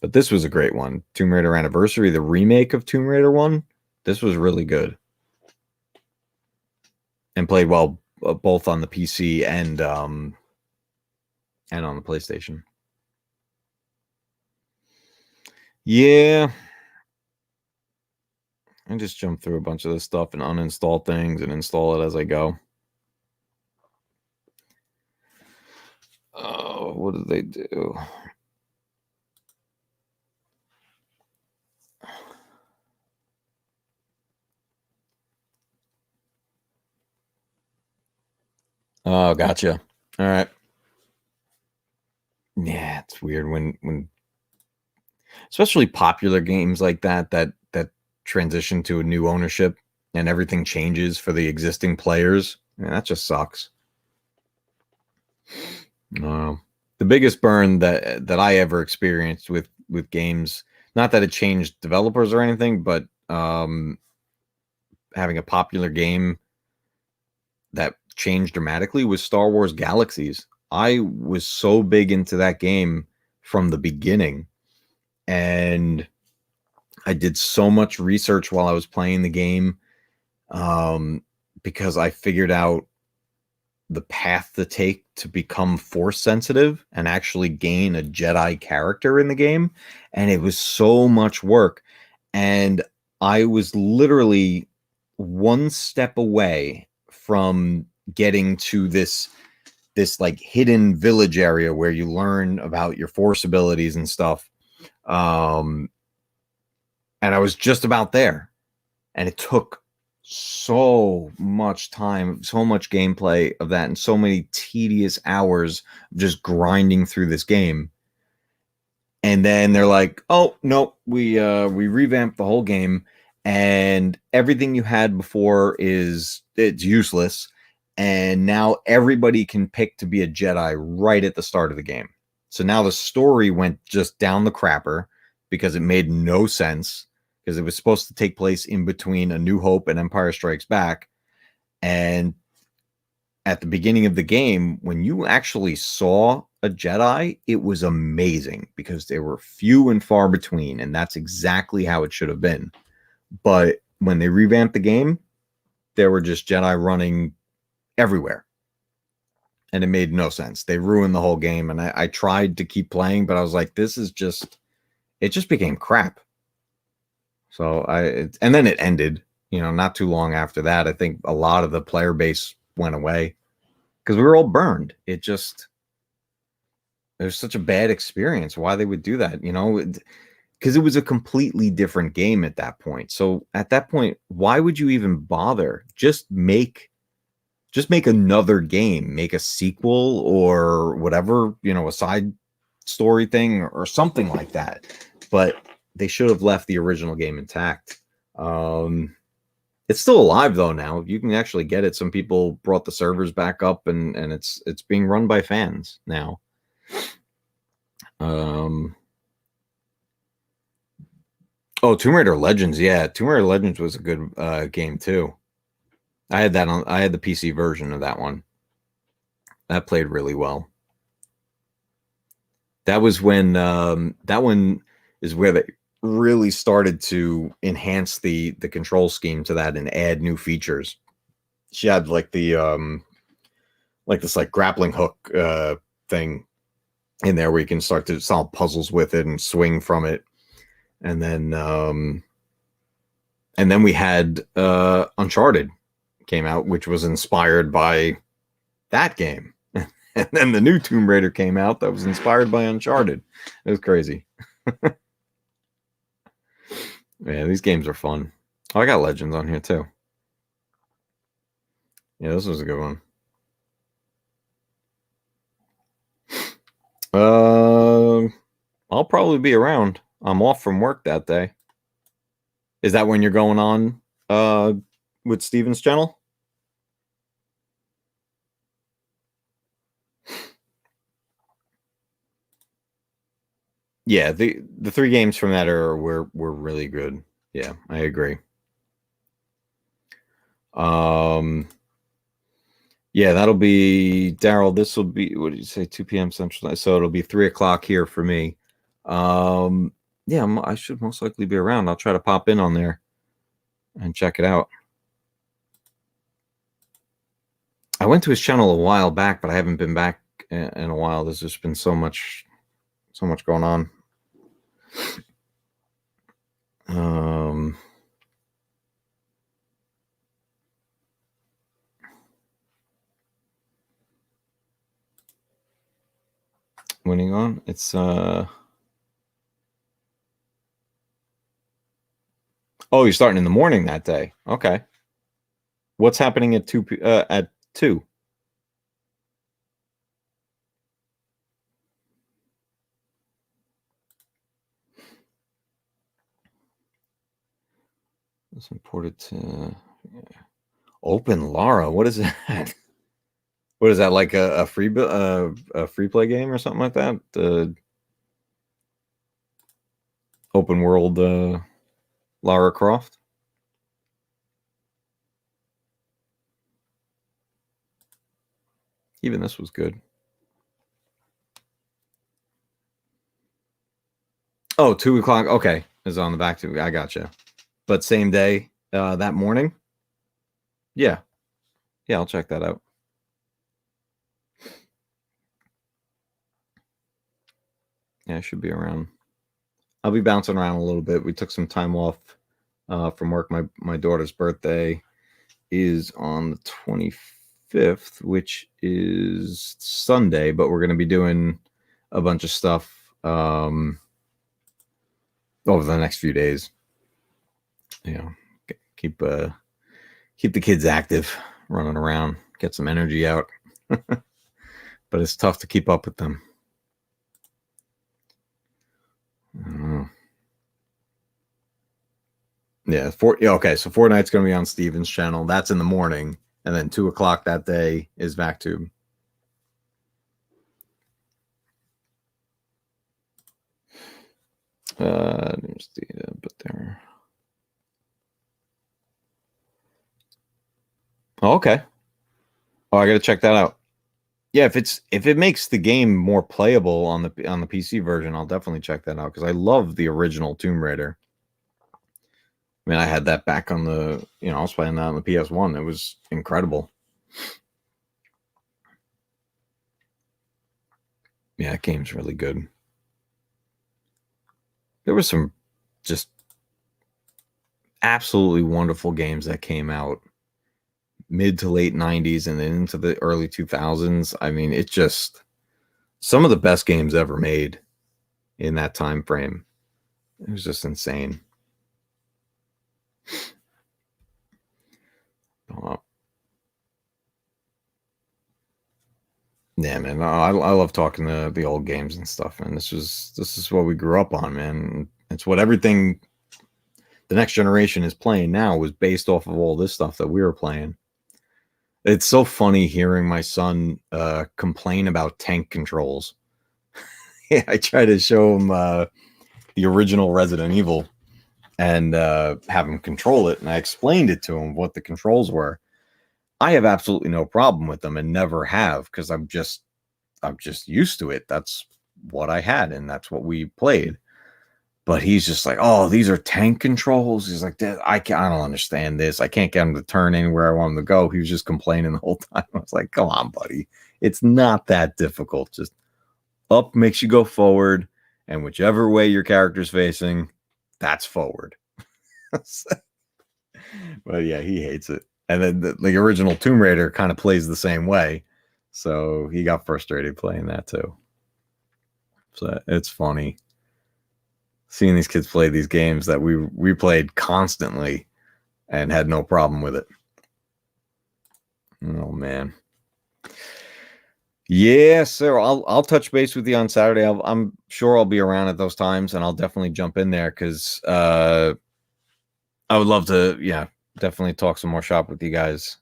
But this was a great one. Tomb Raider Anniversary, the remake of Tomb Raider 1. This was really good. And played well both on the PC and on the PlayStation. Yeah. I just jump through a bunch of this stuff and uninstall things and install it as I go. Oh, what did they do? Oh, gotcha. All right. Yeah, it's weird when especially popular games like that transition to a new ownership and everything changes for the existing players. Man, that just sucks. The biggest burn that I ever experienced with games, not that it changed developers or anything, but having a popular game that changed dramatically was Star Wars Galaxies. I was so big into that game from the beginning, and I did so much research while I was playing the game because I figured out the path to take to become force sensitive and actually gain a Jedi character in the game. And it was so much work. And I was literally one step away from getting to this like hidden village area where you learn about your force abilities and stuff. And I was just about there, and it took so much time, so much gameplay of that, and so many tedious hours of just grinding through this game. And then they're like, "Oh no, we revamped the whole game, and everything you had before it's useless, and now everybody can pick to be a Jedi right at the start of the game." So now the story went just down the crapper because it made no sense. Because it was supposed to take place in between A New Hope and Empire Strikes Back. And at the beginning of the game, when you actually saw a Jedi, it was amazing because they were few and far between. And that's exactly how it should have been. But when they revamped the game, there were just Jedi running everywhere. And it made no sense. They ruined the whole game. And I tried to keep playing, but I was like, it just became crap. So and then it ended, not too long after that. I think a lot of the player base went away because we were all burned. It was such a bad experience. Why they would do that, because it was a completely different game at that point. So at that point, why would you even bother? Just make another game, make a sequel or whatever, a side story thing or something like that. But they should have left the original game intact. It's still alive though now. You can actually get it. Some people brought the servers back up, and it's being run by fans now. Oh, Tomb Raider Legends, yeah, Tomb Raider Legends was a good game too. I had the PC version of that one. That played really well. That was when that one is where they really started to enhance the control scheme to that and add new features. She had like the this like grappling hook thing in there where you can start to solve puzzles with it and swing from it. And then we had Uncharted came out, which was inspired by that game. And then the new Tomb Raider came out that was inspired by Uncharted. It was crazy. Yeah, these games are fun. Oh, I got Legends on here too. Yeah, this was a good one. I'll probably be around. I'm off from work that day. Is that when you're going on with Steven's channel? Yeah, the 3 games from that era were really good. Yeah, I agree. Yeah, that'll be Daryl. This will be, what did you say, 2 p.m. Central? So it'll be 3 o'clock here for me. Yeah, I should most likely be around. I'll try to pop in on there and check it out. I went to his channel a while back, but I haven't been back in a while. There's just been so much going on. Winning on, it's oh, you're starting in the morning that day. Okay. What's happening at 2 at 2? It's imported to Open Lara. What is that? What is that, like a free play game or something like that? Open world Lara Croft. Even this was good. Oh, 2 o'clock. Okay, is on the back to. I gotcha. But same day, that morning. Yeah, I'll check that out. Yeah, I should be around. I'll be bouncing around a little bit. We took some time off from work. My daughter's birthday is on the 25th, which is Sunday, but we're going to be doing a bunch of stuff over the next few days. You know, keep the kids active, running around, get some energy out. But it's tough to keep up with them. Yeah, okay, so Fortnite's going to be on Steven's channel. That's in the morning. And then 2 o'clock that day is VacTube. There's the but there. Oh, okay. Oh, I got to check that out. Yeah, if it makes the game more playable on the PC version, I'll definitely check that out because I love the original Tomb Raider. I mean, I had that back on the, I was playing that on the PS1. It was incredible. Yeah, that game's really good. There were some just absolutely wonderful games that came out mid to late 90s and then into the early 2000s. I mean, it's just some of the best games ever made in that time frame. It was just insane. Yeah, man, I love talking to the old games and stuff, man. This is what we grew up on, man. It's what everything the next generation is playing now was based off of all this stuff that we were playing. It's so funny hearing my son complain about tank controls. Yeah, I try to show him the original Resident Evil and have him control it, and I explained it to him what the controls were. I have absolutely no problem with them and never have, because I'm just used to it. That's what I had, and that's what we played. But he's just like, oh, these are tank controls. He's like, I don't understand this. I can't get him to turn anywhere I want him to go. He was just complaining the whole time. I was like, come on, buddy. It's not that difficult. Just up makes you go forward, and whichever way your character's facing, that's forward. But yeah, he hates it. And then the original Tomb Raider kind of plays the same way. So he got frustrated playing that too. So it's funny seeing these kids play these games that we played constantly and had no problem with it. Oh man. Yeah, sir. I'll touch base with you on Saturday. I'm sure I'll be around at those times, and I'll definitely jump in there because I would love to, definitely talk some more shop with you guys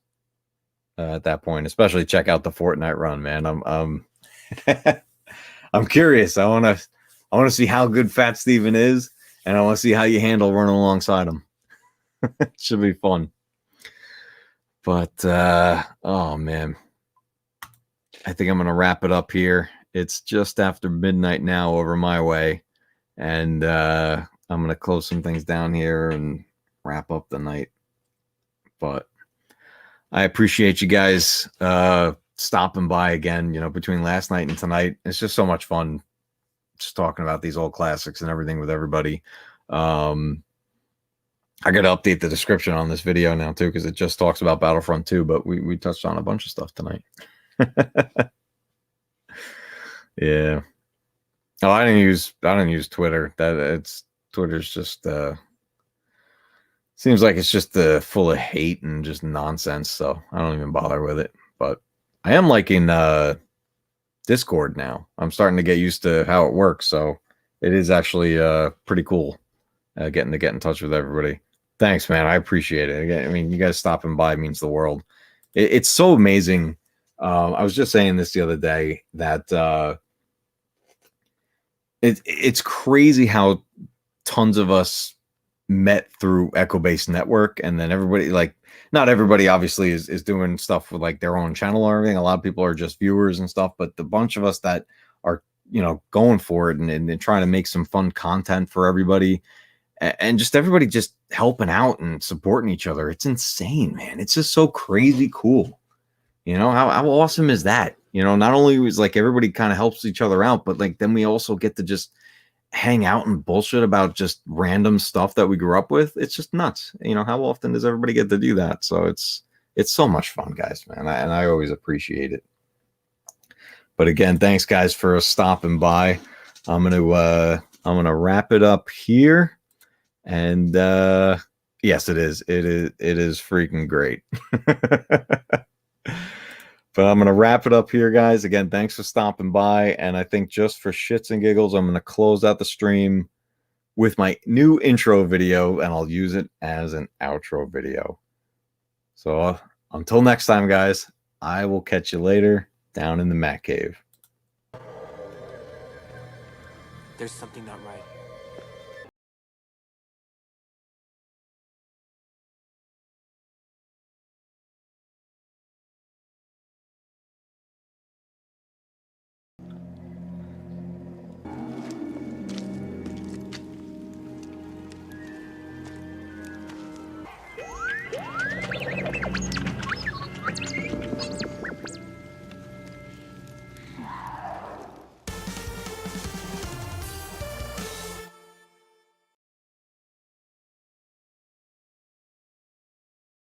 at that point. Especially check out the Fortnite run, man. I'm I'm curious. I want to see how good Fat Steven is, and I want to see how you handle running alongside him. It should be fun. But oh man, I think I'm gonna wrap it up here. It's just after midnight now over my way, and I'm gonna close some things down here and wrap up the night. But I appreciate you guys stopping by again, between last night and tonight. It's just so much fun just talking about these old classics and everything with everybody. I got to update the description on this video now too, because it just talks about Battlefront 2, but we touched on a bunch of stuff tonight. Yeah. Oh, I didn't use Twitter. Twitter's just seems like it's just full of hate and just nonsense, so I don't even bother with it. But I am liking Discord now. I'm starting to get used to how it works, so it is actually pretty cool getting to get in touch with everybody. Thanks, man. I appreciate it. Again, I mean, you guys stopping by means the world. It's so amazing. I was just saying this the other day that it's crazy how tons of us met through Echo-based network, and then everybody, like, not everybody obviously is doing stuff with like their own channel or everything. A lot of people are just viewers and stuff, but the bunch of us that are going for it and trying to make some fun content for everybody, and just everybody just helping out and supporting each other. It's insane, man. It's just so crazy cool. How awesome is that? Not only was like everybody kind of helps each other out, but like then we also get to just hang out and bullshit about just random stuff that we grew up with. It's just nuts. How often does everybody get to do that? So it's so much fun, guys, man. And I always appreciate it. But again, thanks guys for stopping by. I'm gonna wrap it up here. And yes, it is freaking great. But I'm going to wrap it up here, guys. Again, thanks for stopping by. And I think just for shits and giggles, I'm going to close out the stream with my new intro video, and I'll use it as an outro video. So until next time, guys, I will catch you later down in the Matcave. There's something not right.